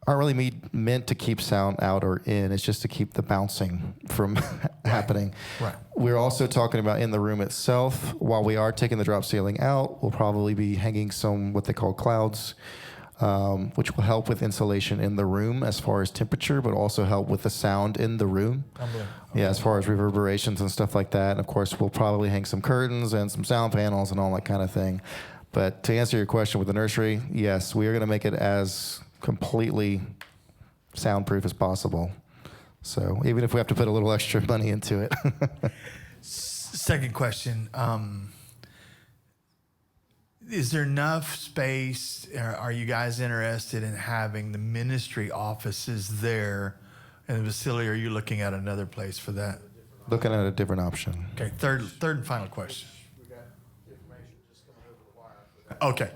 aren't really meant to keep sound out or in. It's just to keep the bouncing from happening. Right. We're also talking about in the room itself. While we are taking the drop ceiling out, we'll probably be hanging some what they call clouds, which will help with insulation in the room as far as temperature, but also help with the sound in the room. Yeah, as far as reverberations and stuff like that. And of course, we'll probably hang some curtains and some sound panels and all that kind of thing. But to answer your question with the nursery, yes, we are going to make it as completely soundproof as possible. So even if we have to put a little extra money into it. Second question. Is there enough space? Are you guys interested in having the ministry offices there in the facility? Or are you looking at another place for that? Looking at a different option. Okay, third and final question. Okay.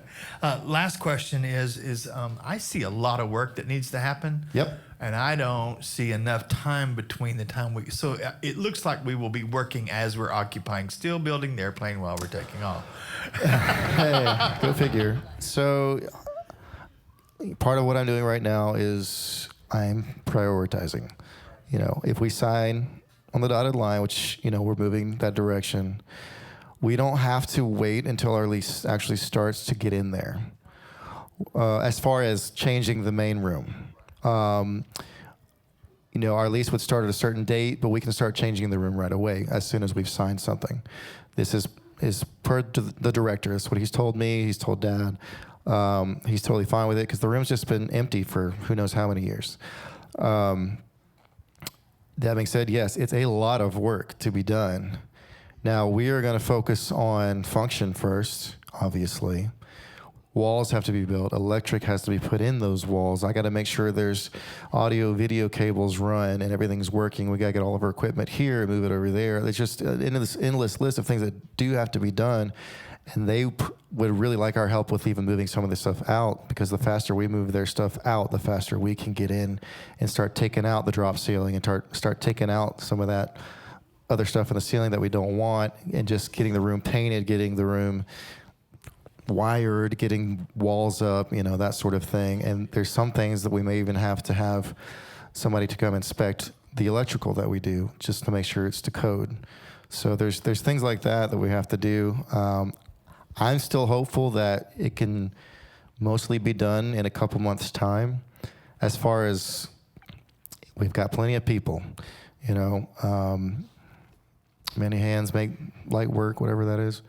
Last question is I see a lot of work that needs to happen. Yep. And I don't see enough time between the time so it looks like we will be working as we're occupying, still building the airplane while we're taking off. Hey, go figure. So part of what I'm doing right now is I'm prioritizing. if we sign on the dotted line, which, we're moving that direction, we don't have to wait until our lease actually starts to get in there. As far as changing the main room, our lease would start at a certain date, but we can start changing the room right away as soon as we've signed something. This is per the director. That's what he's told me. He's told Dad. He's totally fine with it because the room's just been empty for who knows how many years. That being said, yes, it's a lot of work to be done. Now, we are going to focus on function first, obviously. Walls have to be built. Electric has to be put in those walls. I got to make sure there's audio, video cables run and everything's working. We got to get all of our equipment here, move it over there. It's just this endless list of things that do have to be done. And they would really like our help with even moving some of this stuff out, because the faster we move their stuff out, the faster we can get in and start taking out the drop ceiling and start taking out some of that other stuff in the ceiling that we don't want, and just getting the room painted, getting the room wired, getting walls up, that sort of thing. And there's some things that we may even have to have somebody to come inspect the electrical that we do, just to make sure it's to code. So there's things like that we have to do. I'm still hopeful that it can mostly be done in a couple months' time. As far as we've got plenty of people, many hands make light work, whatever that is.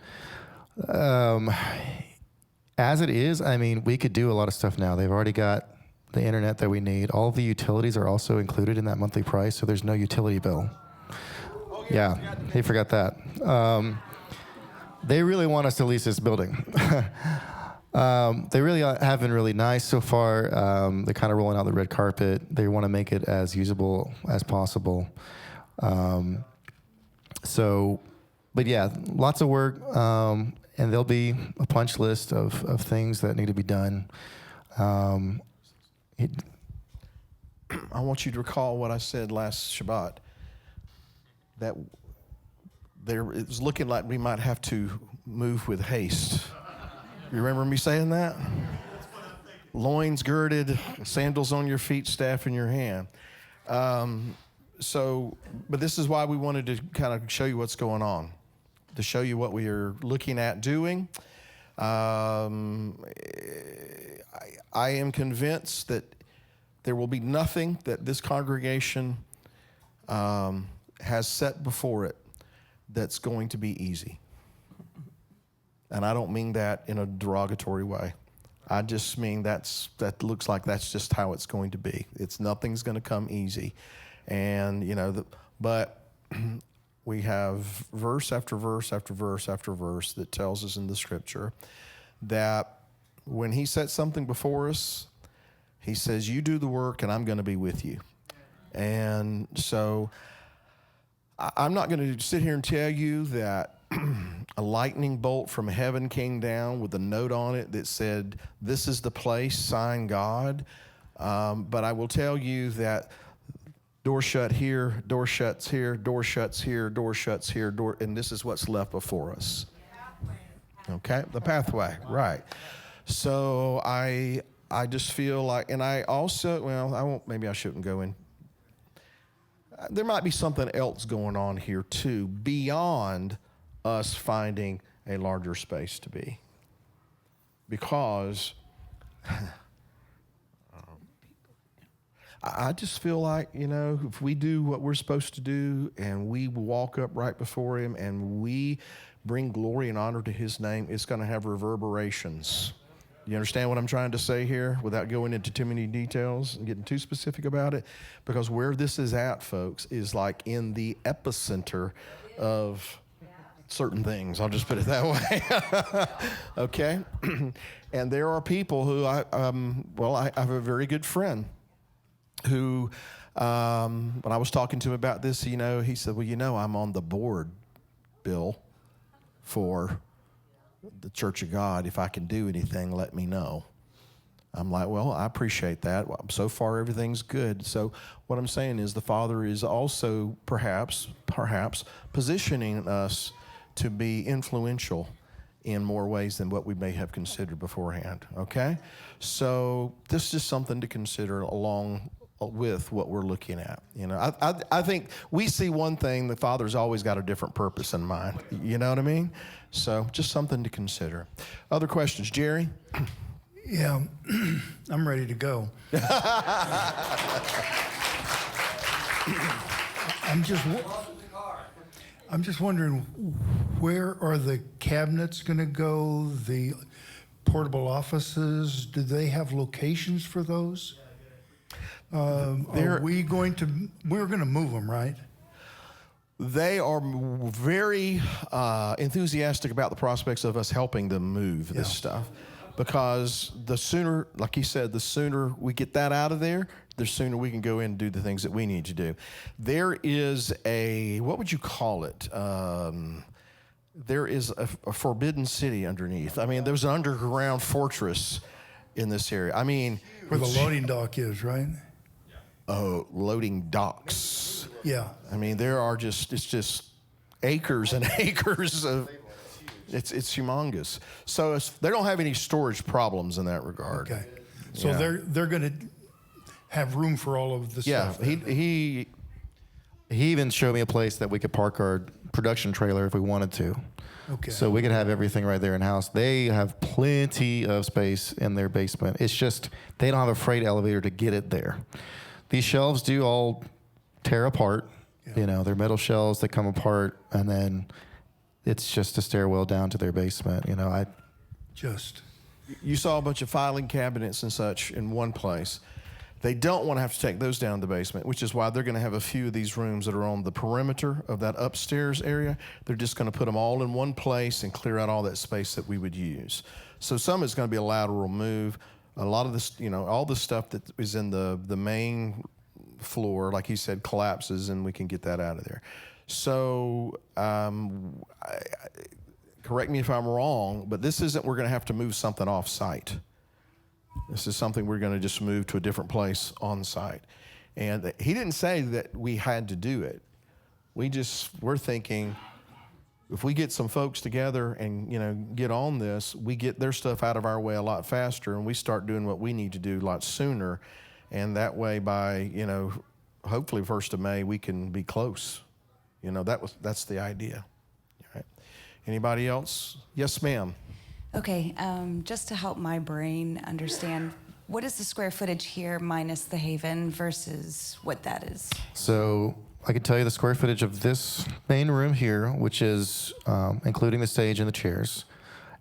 As it is, we could do a lot of stuff now. They've already got the internet that we need. All of the utilities are also included in that monthly price, so there's no utility bill. Yeah, he forgot that. They really want us to lease this building. They really have been really nice so far. They're kind of rolling out the red carpet. They want to make it as usable as possible. But yeah, lots of work. And there'll be a punch list of things that need to be done. I want you to recall what I said last Shabbat, that it was looking like we might have to move with haste. You remember me saying that? Loins girded, sandals on your feet, staff in your hand. But this is why we wanted to kind of show you what's going on, to show you what we are looking at doing. I am convinced that there will be nothing that this congregation has set before it that's going to be easy. And I don't mean that in a derogatory way. I just mean that looks like that's just how it's going to be. Nothing's going to come easy. And, but we have verse after verse after verse after verse that tells us in the scripture that when he sets something before us, he says, you do the work and I'm going to be with you. And so I'm not going to sit here and tell you that a lightning bolt from heaven came down with a note on it that said, this is the place, sign God. But I will tell you that door shut here, door shuts here, door shuts here, door shuts here, and this is what's left before us. Okay, the pathway, right. So I just feel like, and I also, maybe I shouldn't go in. There might be something else going on here too, beyond us finding a larger space to be. Because I just feel like, if we do what we're supposed to do and we walk up right before him and we bring glory and honor to his name, it's going to have reverberations. You understand what I'm trying to say here without going into too many details and getting too specific about it? Because where this is at, folks, is like in the epicenter of certain things. I'll just put it that way. Okay? And there are people who I have a very good friend who, when I was talking to him about this, he said, well, I'm on the board, Bill, for the Church of God. If I can do anything, let me know. I'm like, well, I appreciate that. Well, so far, everything's good. So what I'm saying is the Father is also perhaps positioning us to be influential in more ways than what we may have considered beforehand, okay? So this is something to consider along with what we're looking at. You know, I think we see one thing, the Father's always got a different purpose in mind. You know what I mean? So just something to consider. Other questions, Jerry? Yeah, I'm ready to go. I'm just wondering, where are the cabinets going to go? The portable offices, do they have locations for those? We're going to move them, right? They are very enthusiastic about the prospects of us helping them move this stuff, because the sooner, like he said, the sooner we get that out of there, the sooner we can go in and do the things that we need to do. There is a, what would you call it? There is a forbidden city underneath. I mean, there's an underground fortress in this area. I mean, Where the loading dock is, right? oh, loading docks. Yeah. I mean, it's just acres and acres of, it's humongous. So they don't have any storage problems in that regard. Okay. So Yeah. they're going to have room for all of the Yeah, stuff. he He even showed me a place that we could park our production trailer if we wanted to. Okay. So we could have everything right there in house. They have plenty of space in their basement. It's just they don't have a freight elevator to get it there. These shelves do all tear apart. Yeah. You know, they're metal shelves that come apart, and then it's just a stairwell down to their basement. You know, you saw a bunch of filing cabinets and such in one place. They don't want to have to take those down to the basement, which is why they're going to have a few of these rooms that are on the perimeter of that upstairs area. They're just going to put them all in one place and clear out all that space that we would use. So some is going to be a lateral move. A lot of this, you know, all the stuff that is in the main floor, like he said, collapses, and we can get that out of there. So correct me if I'm wrong, but this isn't we're going to have to move something off site. This is something we're going to just move to a different place on site. And he didn't say that we had to do it. We're thinking if we get some folks together and, you know, get on this, we get their stuff out of our way a lot faster, and we start doing what we need to do a lot sooner. And that way by, you know, hopefully 1st of May, we can be close. You know, that's the idea. All right. Anybody else? Yes, ma'am. Okay, just to help my brain understand, what is the square footage here minus the Haven versus what that is? so I can tell you the square footage of this main room here, which is including the stage and the chairs,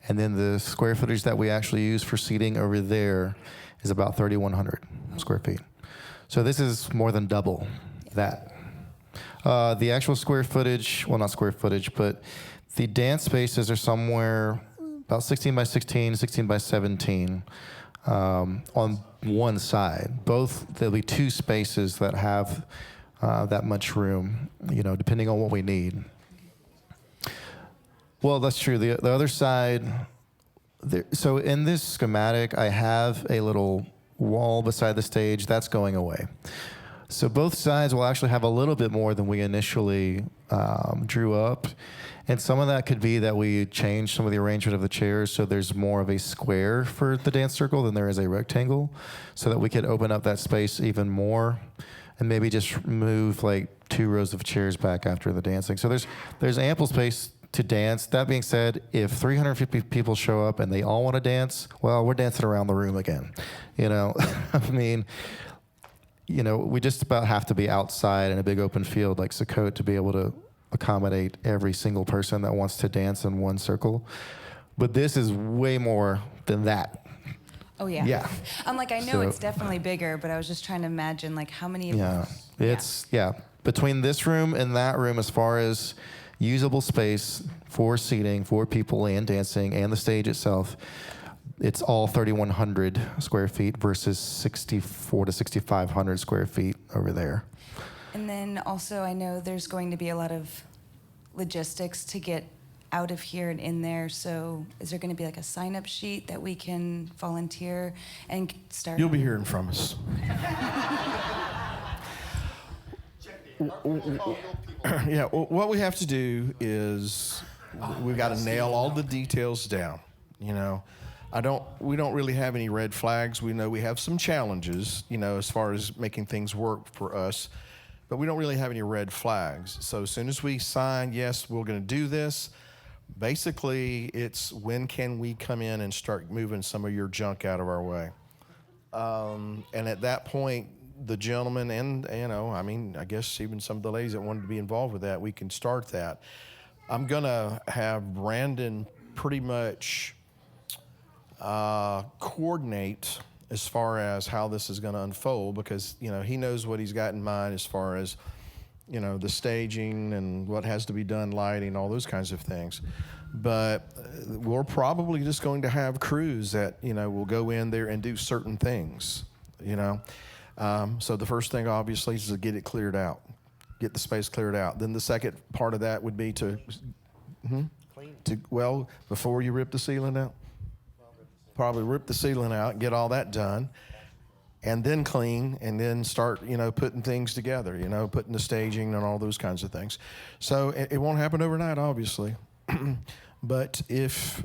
and then the square footage that we actually use for seating over there is about 3,100 square feet. So this is more than double that. The actual square footage, well, not square footage, but the dance spaces are somewhere about 16 by 16, 16 by 17 on one side. There'll be two spaces that have that much room, you know, depending on what we need. Well, that's true. The other side, so in this schematic, I have a little wall beside the stage. That's going away. So both sides will actually have a little bit more than we initially drew up. And some of that could be that we changed some of the arrangement of the chairs so there's more of a square for the dance circle than there is a rectangle, so that we could open up that space even more and maybe just move like 2 rows of chairs back after the dancing. So there's ample space to dance. That being said, if 350 people show up and they all want to dance, well, we're dancing around the room again. You know, I mean, you know, we just about have to be outside in a big open field like Sukkot to be able to accommodate every single person that wants to dance in one circle. But this is way more than that. Oh, yeah. Yeah. I'm like, I know So- it's definitely bigger, but I was just trying to imagine, like, how many of Yeah. us. It's, yeah. Between this room and that room, as far as usable space for seating, for people and dancing, and the stage itself, it's all 3,100 square feet versus 6,400 to 6,500 square feet over there. And then also, I know there's going to be a lot of logistics to get out of here and in there. So is there going to be like a sign-up sheet that we can volunteer and start? You'll be hearing from us. Yeah, what we have to do is we've got to nail all the details down. You know, we don't really have any red flags. We know we have some challenges, as far as making things work for us, but we don't really have any red flags. So as soon as we sign, yes, we're going to do this, basically it's when can we come in and start moving some of your junk out of our way. And at that point, the gentleman and, I guess even some of the ladies that wanted to be involved with that, we can start that. I'm going to have Brandon pretty much coordinate as far as how this is going to unfold, because, he knows what he's got in mind as far as, the staging and what has to be done, lighting, all those kinds of things. But we're probably just going to have crews that, will go in there and do certain things, So the first thing, obviously, is to get it cleared out, get the space cleared out. Then the second part of that would be before you rip the ceiling out, probably rip the ceiling out and get all that done, and then clean, and then start, putting things together, putting the staging and all those kinds of things. So it won't happen overnight, obviously. But if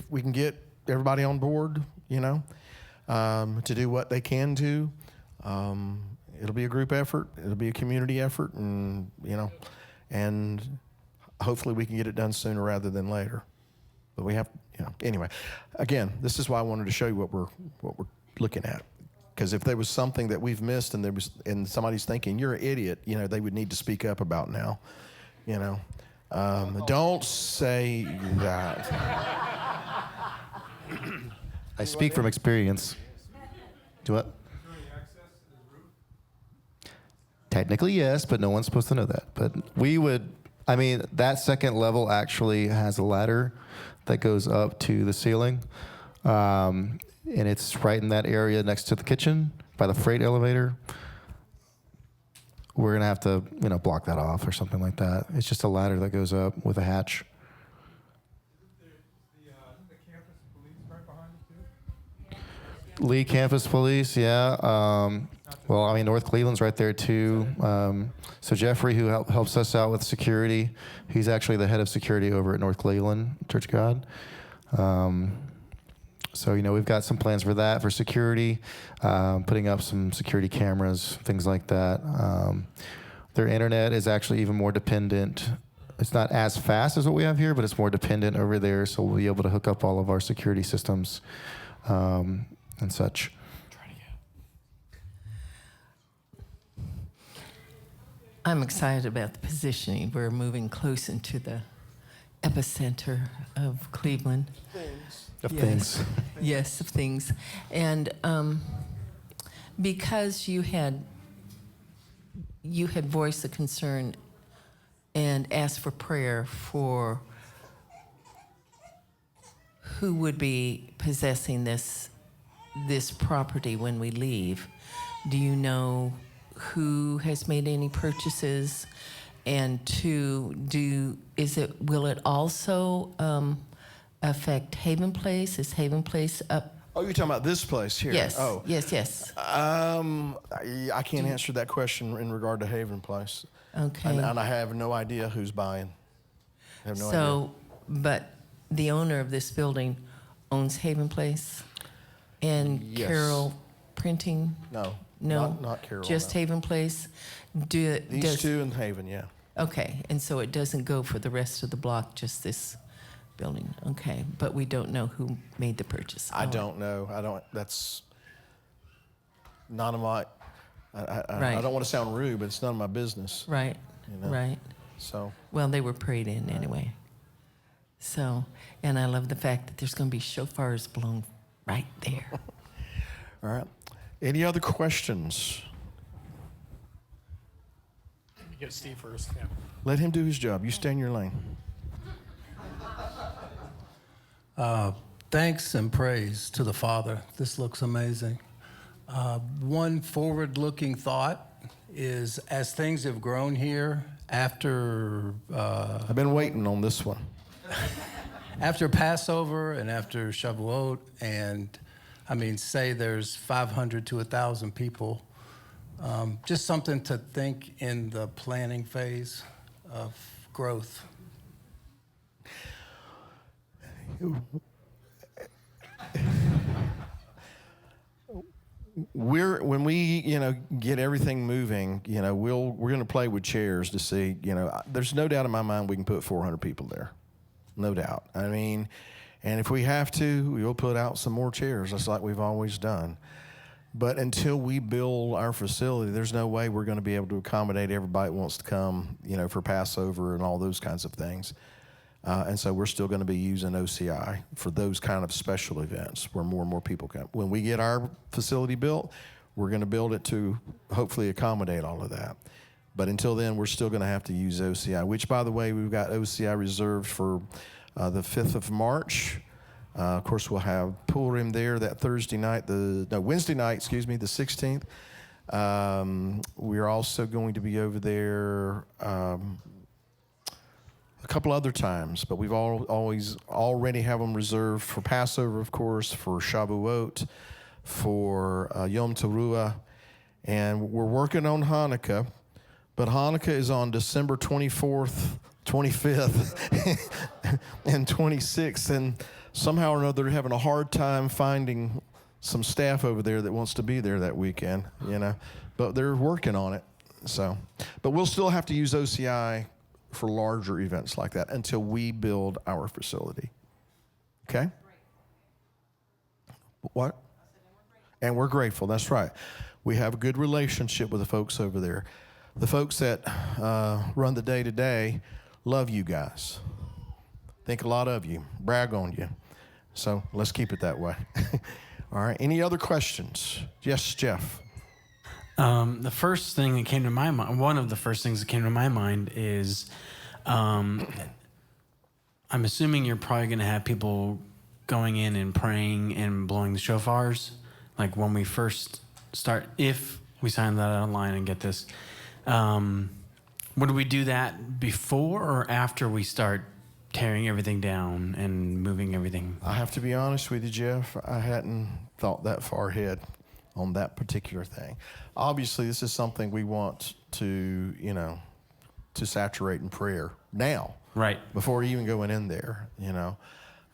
we can get everybody on board, to do what they can do, it'll be a group effort. It'll be a community effort, and and hopefully we can get it done sooner rather than later. But we have, anyway. Again, this is why I wanted to show you what we're looking at. Because if there was something that we've missed and somebody's thinking you're an idiot, they would need to speak up about now. Don't say that. I speak from experience. Do what? Technically, yes, but no one's supposed to know that. But that second level actually has a ladder that goes up to the ceiling. And it's right in that area next to the kitchen by the freight elevator. We're going to have to, block that off or something like that. It's just a ladder that goes up with a hatch. The campus police right behind it too? Lee Campus Police, yeah. North Cleveland's right there too. So Jeffrey, who helps us out with security, he's actually the head of security over at North Cleveland Church of God. So, we've got some plans for that, for security, putting up some security cameras, things like that. Their internet is actually even more dependent. It's not as fast as what we have here, but it's more dependent over there, so we'll be able to hook up all of our security systems and such. I'm excited about the positioning. We're moving close into the epicenter of Cleveland. Of things. Yes, of things. And because you had voiced the concern and asked for prayer for who would be possessing this property when we leave, do you know who has made any purchases? And two, will it also affect Haven Place? Is Haven Place up? Oh, you're talking about this place here? Yes. Oh. Yes. I can't answer that question in regard to Haven Place. Okay. And I have no idea who's buying. I have no idea. So, but the owner of this building owns Haven Place and Yes. Carroll Printing? No. No, Not Carroll. just no. Haven Place. These two in Haven, yeah. Okay, and so it doesn't go for the rest of the block, just this building. Okay, but we don't know who made the purchase. I don't know. That's none of my. I Right. don't want to sound rude, but it's none of my business. Right. Right. So. Well, they were prayed in anyway. So, and I love the fact that there's going to be shofars blown right there. All right. Any other questions? You get Steve first. Yeah. Let him do his job. You stay in your lane. Thanks and praise to the Father. This looks amazing. One forward-looking thought is, as things have grown here after I've been waiting on this one. after Passover and after Shavuot, and say there's 500 to 1,000 people. Just something to think in the planning phase of growth. when we get everything moving, we're going to play with chairs to see. There's no doubt in my mind we can put 400 people there, no doubt. I mean, and if we have to, we'll put out some more chairs, just like we've always done. But until we build our facility, there's no way we're going to be able to accommodate everybody that wants to come, for Passover and all those kinds of things. And so we're still going to be using OCI for those kind of special events where more and more people come. When we get our facility built, we're going to build it to hopefully accommodate all of that. But until then, we're still going to have to use OCI, which, by the way, we've got OCI reserved for the 5th of March. Of course, we'll have Purim there that Wednesday night, the 16th. We're also going to be over there a couple other times, but we've already have them reserved for Passover, of course, for Shavuot, for Yom Teruah, and we're working on Hanukkah, but Hanukkah is on December 24th, 25th, and 26th, and somehow or another they're having a hard time finding some staff over there that wants to be there that weekend, but they're working on it. So, but we'll still have to use OCI for larger events like that until we build our facility. Okay? What? And we're grateful. That's right. We have a good relationship with the folks over there. The folks that run the day-to-day love you guys. Think a lot of you. Brag on you. So let's keep it that way. All right. Any other questions? Yes, Jeff. The first thing that came to my mind, one of the first things that came to my mind is, I'm assuming you're probably going to have people going in and praying and blowing the shofars, like when we first start, if we sign that online and get this. Would we do that before or after we start tearing everything down and moving everything? I have to be honest with you, Jeff. I hadn't thought that far ahead on that particular thing. Obviously, this is something we want to, to saturate in prayer now. Right. Before even going in there,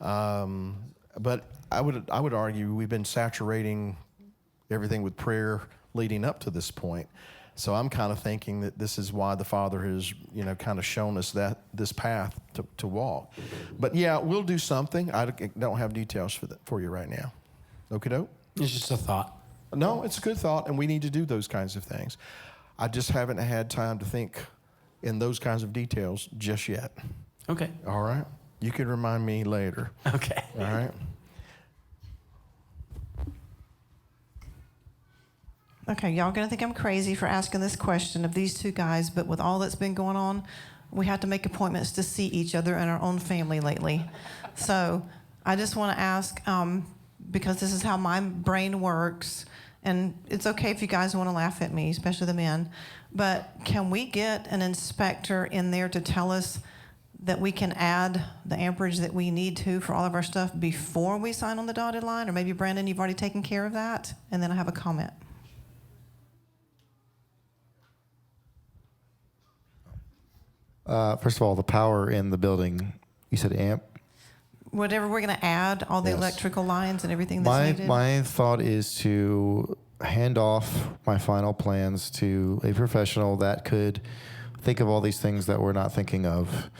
But I would argue we've been saturating everything with prayer leading up to this point. So I'm kind of thinking that this is why the Father has, kind of shown us this path to walk. But yeah, we'll do something. I don't have details for you right now. Okie doke? It's just a thought. No, it's a good thought, and we need to do those kinds of things. I just haven't had time to think in those kinds of details just yet. Okay. All right? You can remind me later. Okay. All right? Okay, y'all gonna think I'm crazy for asking this question of these two guys, but with all that's been going on, we have to make appointments to see each other and our own family lately. So I just want to ask, because this is how my brain works, and it's okay if you guys want to laugh at me, especially the men, but can we get an inspector in there to tell us that we can add the amperage that we need to for all of our stuff before we sign on the dotted line? Or maybe, Brandon, you've already taken care of that? And then I have a comment. First of all, the power in the building, you said amp? Whatever we're going to add, all the Yes. electrical lines and everything that's needed. My thought is to hand off my final plans to a professional that could think of all these things that we're not thinking of.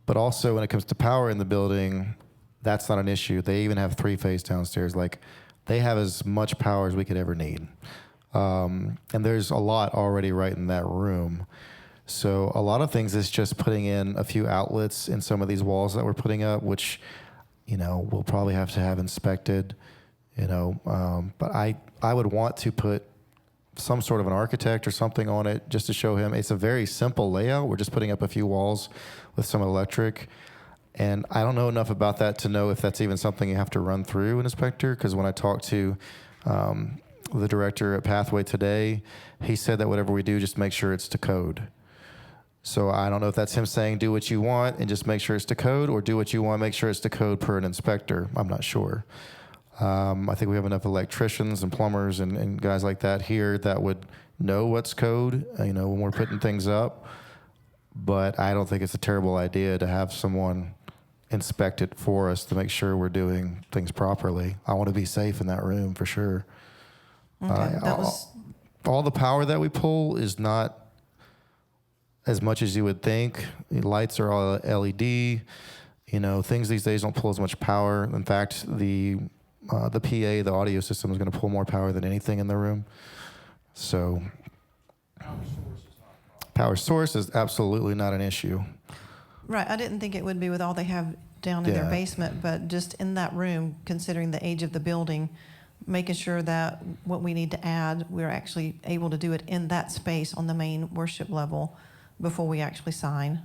But also, when it comes to power in the building, that's not an issue. They even have 3-phase downstairs. Like, they have as much power as we could ever need. And there's a lot already right in that room. So a lot of things is just putting in a few outlets in some of these walls that we're putting up, which, we'll probably have to have inspected, but I would want to put some sort of an architect or something on it just to show him. It's a very simple layout. We're just putting up a few walls with some electric. And I don't know enough about that to know if that's even something you have to run through an inspector, because when I talked to the director at Pathway today, he said that whatever we do, just make sure it's to code. So I don't know if that's him saying do what you want and just make sure it's to code, or do what you want, make sure it's to code per an inspector. I'm not sure. I think we have enough electricians and plumbers and guys like that here that would know what's code, when we're putting things up. But I don't think it's a terrible idea to have someone inspect it for us to make sure we're doing things properly. I want to be safe in that room for sure. Okay, that was All the power that we pull is not as much as you would think. The lights are all LED. You know, things these days don't pull as much power. In fact, the PA, the audio system, is going to pull more power than anything in the room. So, power source is absolutely not an issue. right. I didn't think it would be with all they have down in their Yeah. basement, but just in that room, considering the age of the building, making sure that what we need to add, we're actually able to do it in that space on the main worship level before we actually sign.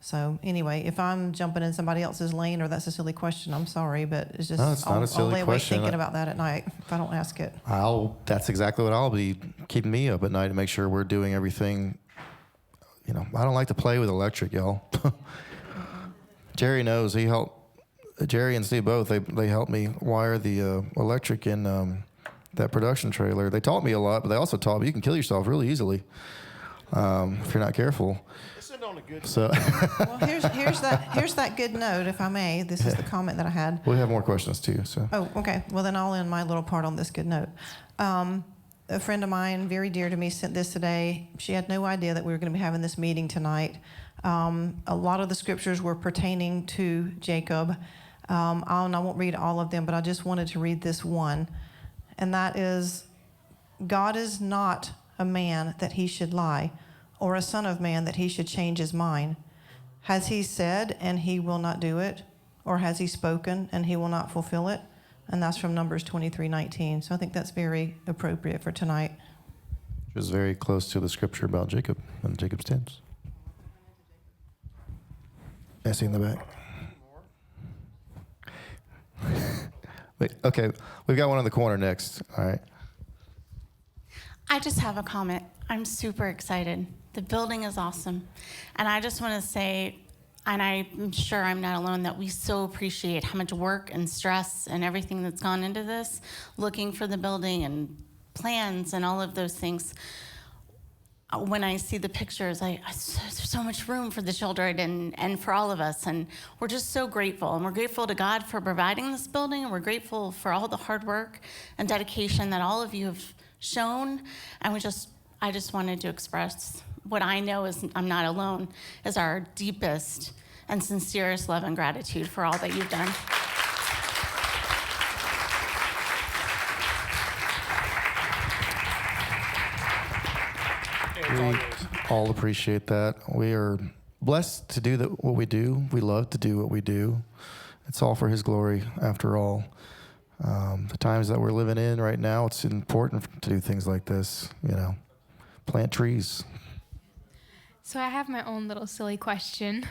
So anyway, if I'm jumping in somebody else's lane or that's a silly question, I'm sorry, but it's just No, it's not a I'll silly lay awake question. thinking about that at night if I don't ask it. That's exactly what I'll be keeping me up at night to make sure we're doing everything. You know, I don't like to play with electric, y'all. Jerry knows. Jerry and Steve both. They helped me wire the electric in that production trailer. They taught me a lot, but they also taught me you can kill yourself really easily if you're not careful. So Well, here's that good note, if I may. This is the comment that I had. we have more questions too. So Oh, okay. Well, then I'll end my little part on this good note. A friend of mine, very dear to me, sent this today. She had no idea that we were going to be having this meeting tonight. A lot of the scriptures were pertaining to Jacob. And I won't read all of them, but I just wanted to read this one. And that is, God is not a man that he should lie, or a son of man that he should change his mind. Has he said and he will not do it? Or has he spoken and he will not fulfill it? And that's from Numbers 23:19. So I think that's very appropriate for tonight. which is very close to the scripture about Jacob and Jacob's tents. I see in the back. Wait, okay, we've got one in the corner next. All right. I just have a comment. I'm super excited. The building is awesome. And I just want to say, and I'm sure I'm not alone, that we so appreciate how much work and stress and everything that's gone into this, looking for the building and plans and all of those things. When I see the pictures, there's so much room for the children and for all of us. And we're just so grateful. And we're grateful to God for providing this building. And we're grateful for all the hard work and dedication that all of you have shown. And I just wanted to express what I know is I'm not alone, is our deepest and sincerest love and gratitude for all that you've done. We all appreciate that. We are blessed to do what we do. We love to do what we do. It's all for His glory, after all. The times that we're living in right now, it's important to do things like this, you know, plant trees. So I have my own little silly question.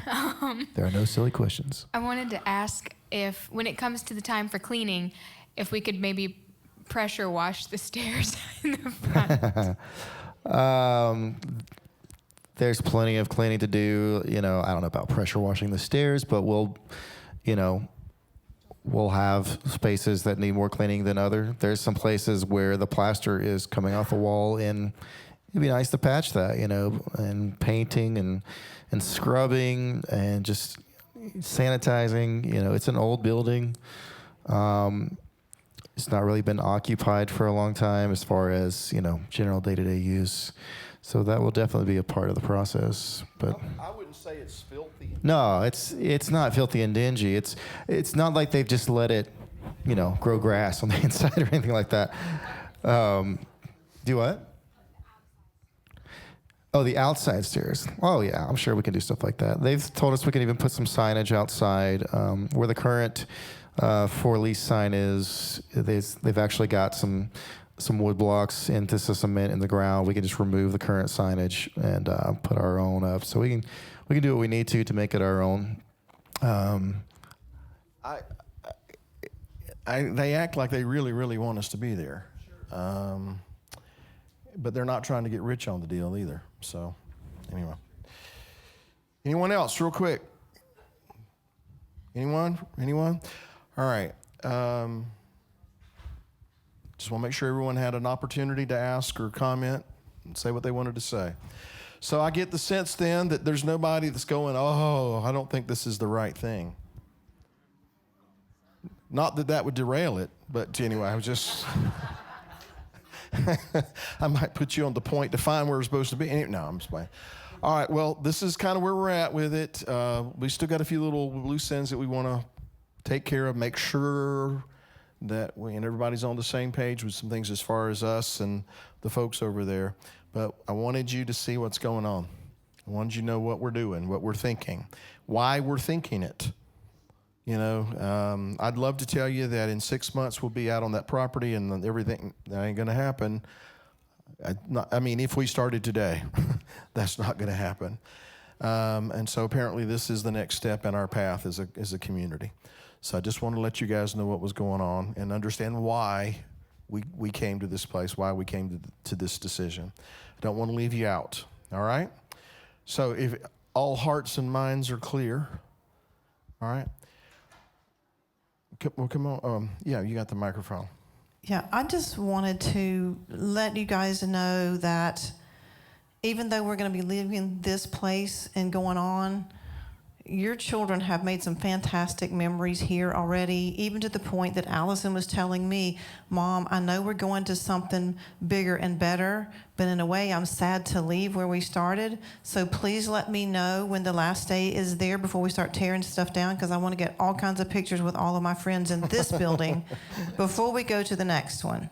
There are no silly questions. I wanted to ask if, when it comes to the time for cleaning, if we could maybe pressure wash the stairs in the front. There's plenty of cleaning to do. You know, I don't know about pressure washing the stairs, but we'll have spaces that need more cleaning than other. There's some places where the plaster is coming off the wall, and it'd be nice to patch that, you know, and painting and scrubbing and just sanitizing. You know, it's an old building. It's not really been occupied for a long time as far as, you know, general day-to-day use. So that will definitely be a part of the process. But I wouldn't say it's filthy. no, it's not filthy and dingy. It's not like they've just let it, you know, grow grass on the inside or anything like that. Do what? Oh, the outside stairs. Oh, yeah, I'm sure we can do stuff like that. They've told us we can even put some signage outside. Where the current for lease sign is, they've actually got some wood blocks into some cement in the ground. We can just remove the current signage and put our own up. So we can do what we need to make it our own. They act like they really, really want us to be there. But they're not trying to get rich on the deal either. So, anyway. Anyone else, real quick? Anyone? All right. Just want to make sure everyone had an opportunity to ask or comment and say what they wanted to say. So I get the sense then that there's nobody that's going, oh, I don't think this is the right thing. Not that that would derail it, but anyway, I was just, I might put you on the point to find where we're supposed to be. No, I'm just playing. All right, well, this is kind of where we're at with it. We still got a few little loose ends that we want to take care of, make sure that and everybody's on the same page with some things as far as us and the folks over there. But I wanted you to see what's going on. I wanted you to know what we're doing, what we're thinking, why we're thinking it. You know, I'd love to tell you that in 6 months we'll be out on that property and everything. That ain't going to happen. I mean, if we started today, that's not going to happen. And so apparently this is the next step in our path as a community. So I just want to let you guys know what was going on and understand why we came to this place, why we came to this decision. I don't want to leave you out, all right? So if all hearts and minds are clear, all right? Well, come on. Yeah, you got the microphone. Yeah, I just wanted to let you guys know that even though we're going to be leaving this place and going on, your children have made some fantastic memories here already, even to the point that Allison was telling me, Mom, I know we're going to something bigger and better, but in a way I'm sad to leave where we started. So please let me know when the last day is there before we start tearing stuff down, because I want to get all kinds of pictures with all of my friends in this building before we go to the next one.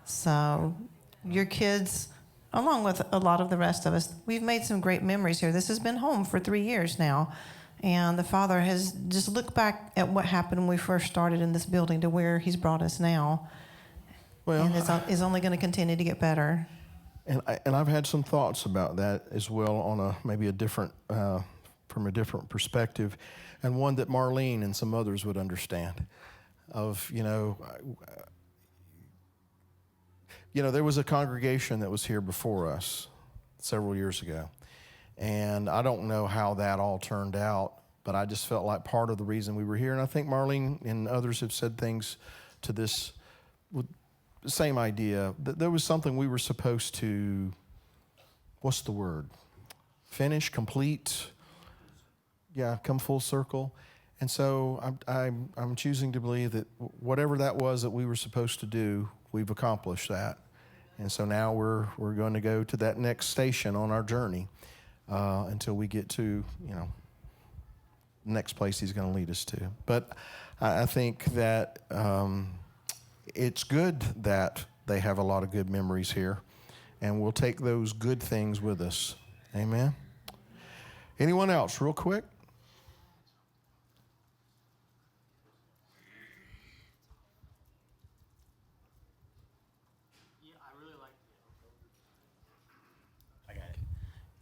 So your kids, along with a lot of the rest of us, we've made some great memories here. This has been home for 3 years now. And the Father has just looked back at what happened when we first started in this building to where He's brought us now. Well, and it's only going to continue to get better. And I've had some thoughts about that as well on maybe a different, from a different perspective, and one that Marlene and some others would understand. There was a congregation that was here before us several years ago. And I don't know how that all turned out, but I just felt like part of the reason we were here, and I think Marlene and others have said things to this with the same idea, that there was something we were supposed to, what's the word? Finish, complete, come full circle. And so I'm choosing to believe that whatever that was that we were supposed to do, we've accomplished that. And so now we're going to go to that next station on our journey until we get to, the next place He's going to lead us to. But I think that it's good that they have a lot of good memories here, and we'll take those good things with us. Amen. Anyone else, real quick?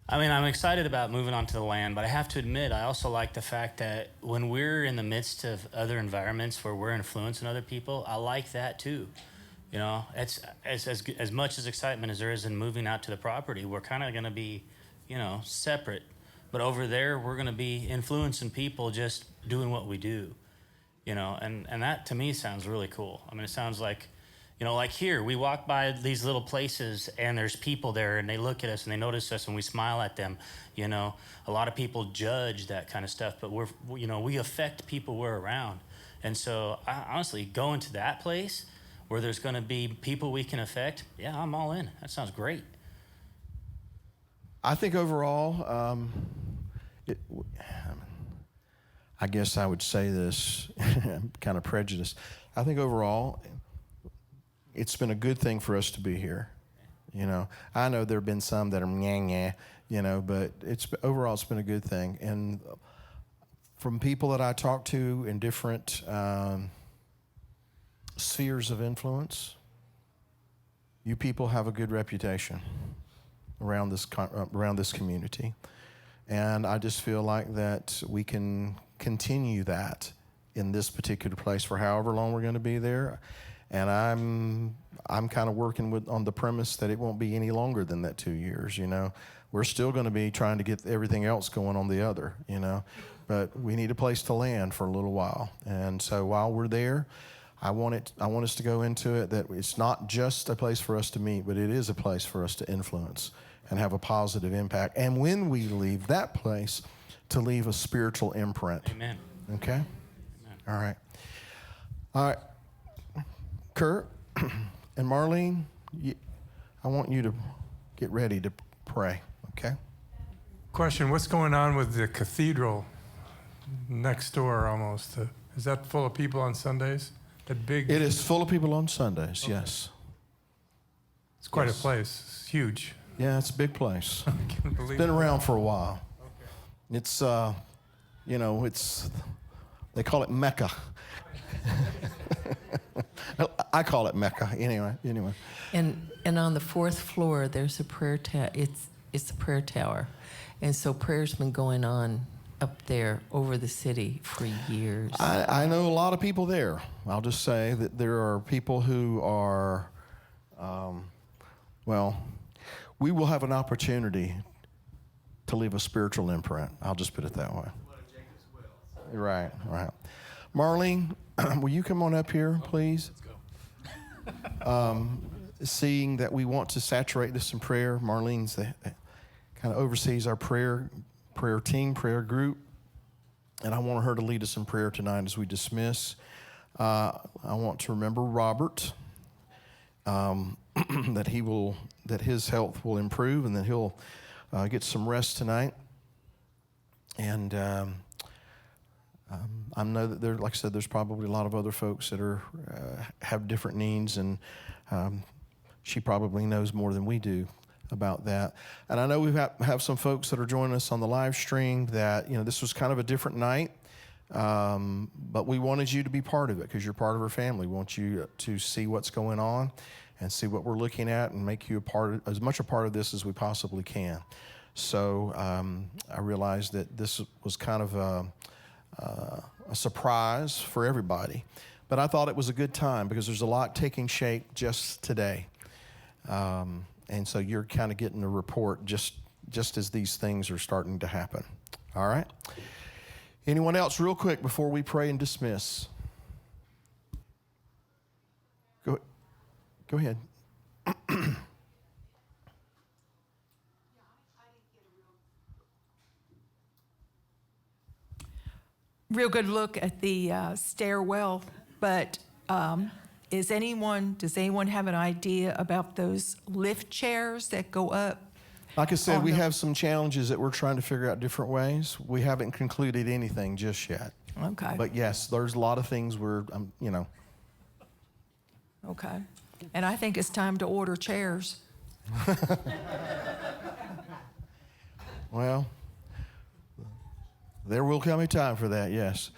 I mean, I'm excited about moving onto the land, but I have to admit, I also like the fact that when we're in the midst of other environments where we're influencing other people, I like that too. It's as much as excitement as there is in moving out to the property. We're kind of going to be, separate, but over there we're going to be influencing people, just doing what we do, and that to me sounds really cool. I mean, it sounds like, like here, we walk by these little places and there's people there and they look at us and they notice us and we smile at them. A lot of people judge that kind of stuff, but we affect people we're around. And so I honestly, going to that place where there's going to be people we can affect, I'm all in. That sounds great. I think overall, I guess I would say this, I'm kind of prejudiced. I think overall, it's been a good thing for us to be here. I know there have been some that are but overall it's been a good thing. And from people that I talk to in different spheres of influence, you people have a good reputation around this community. And I just feel like that we can continue that in this particular place for however long we're going to be there. And I'm kind of working on the premise that it won't be any longer than that 2 years. We're still going to be trying to get everything else going on the other. But we need a place to land for a little while. And so while we're there, I want us to go into it that it's not just a place for us to meet, but it is a place for us to influence and have a positive impact. And when we leave that place, to leave a spiritual imprint. Amen. Okay? Amen. All right. All right. Kurt and Marlene, I want you to get ready to pray, okay? Question, what's going on with the cathedral next door almost? Is that full of people on Sundays? That big? It is full of people on Sundays, yes. It's quite Yes. a place. It's huge. Yeah, it's a big place. I can't believe It's been it. around for a while. It's, they call it Mecca. I call it Mecca anyway. And on the fourth floor, there's a prayer tower. It's a prayer tower, and so prayer's been going on up there over the city for years. I know a lot of people there. I'll just say that there are people who are, we will have an opportunity to leave a spiritual imprint. I'll just put it that way. Right. Marlene, will you come on up here, please? Let's go. Seeing that we want to saturate this in prayer, Marlene's kind of oversees our prayer team, prayer group, and I want her to lead us in prayer tonight as we dismiss. I want to remember Robert, that his health will improve and that he'll get some rest tonight. And I know that there, like I said, there's probably a lot of other folks that are have different needs, and she probably knows more than we do about that. And I know we have some folks that are joining us on the live stream that, this was kind of a different night, but we wanted you to be part of it because you're part of our family. We want you to see what's going on and see what we're looking at and make you as much a part of this as we possibly can. So I realized that this was kind of a surprise for everybody, but I thought it was a good time because there's a lot taking shape just today. And so you're kind of getting a report just as these things are starting to happen. All right? Anyone else real quick before we pray and dismiss? Go ahead. Real good look at the stairwell, but does anyone have an idea about those lift chairs that go up? Like I said, we have some challenges that we're trying to figure out different ways. We haven't concluded anything just yet. Okay. But yes, there's a lot of things where, Okay. And I think it's time to order chairs. Well, there will come a time for that, yes.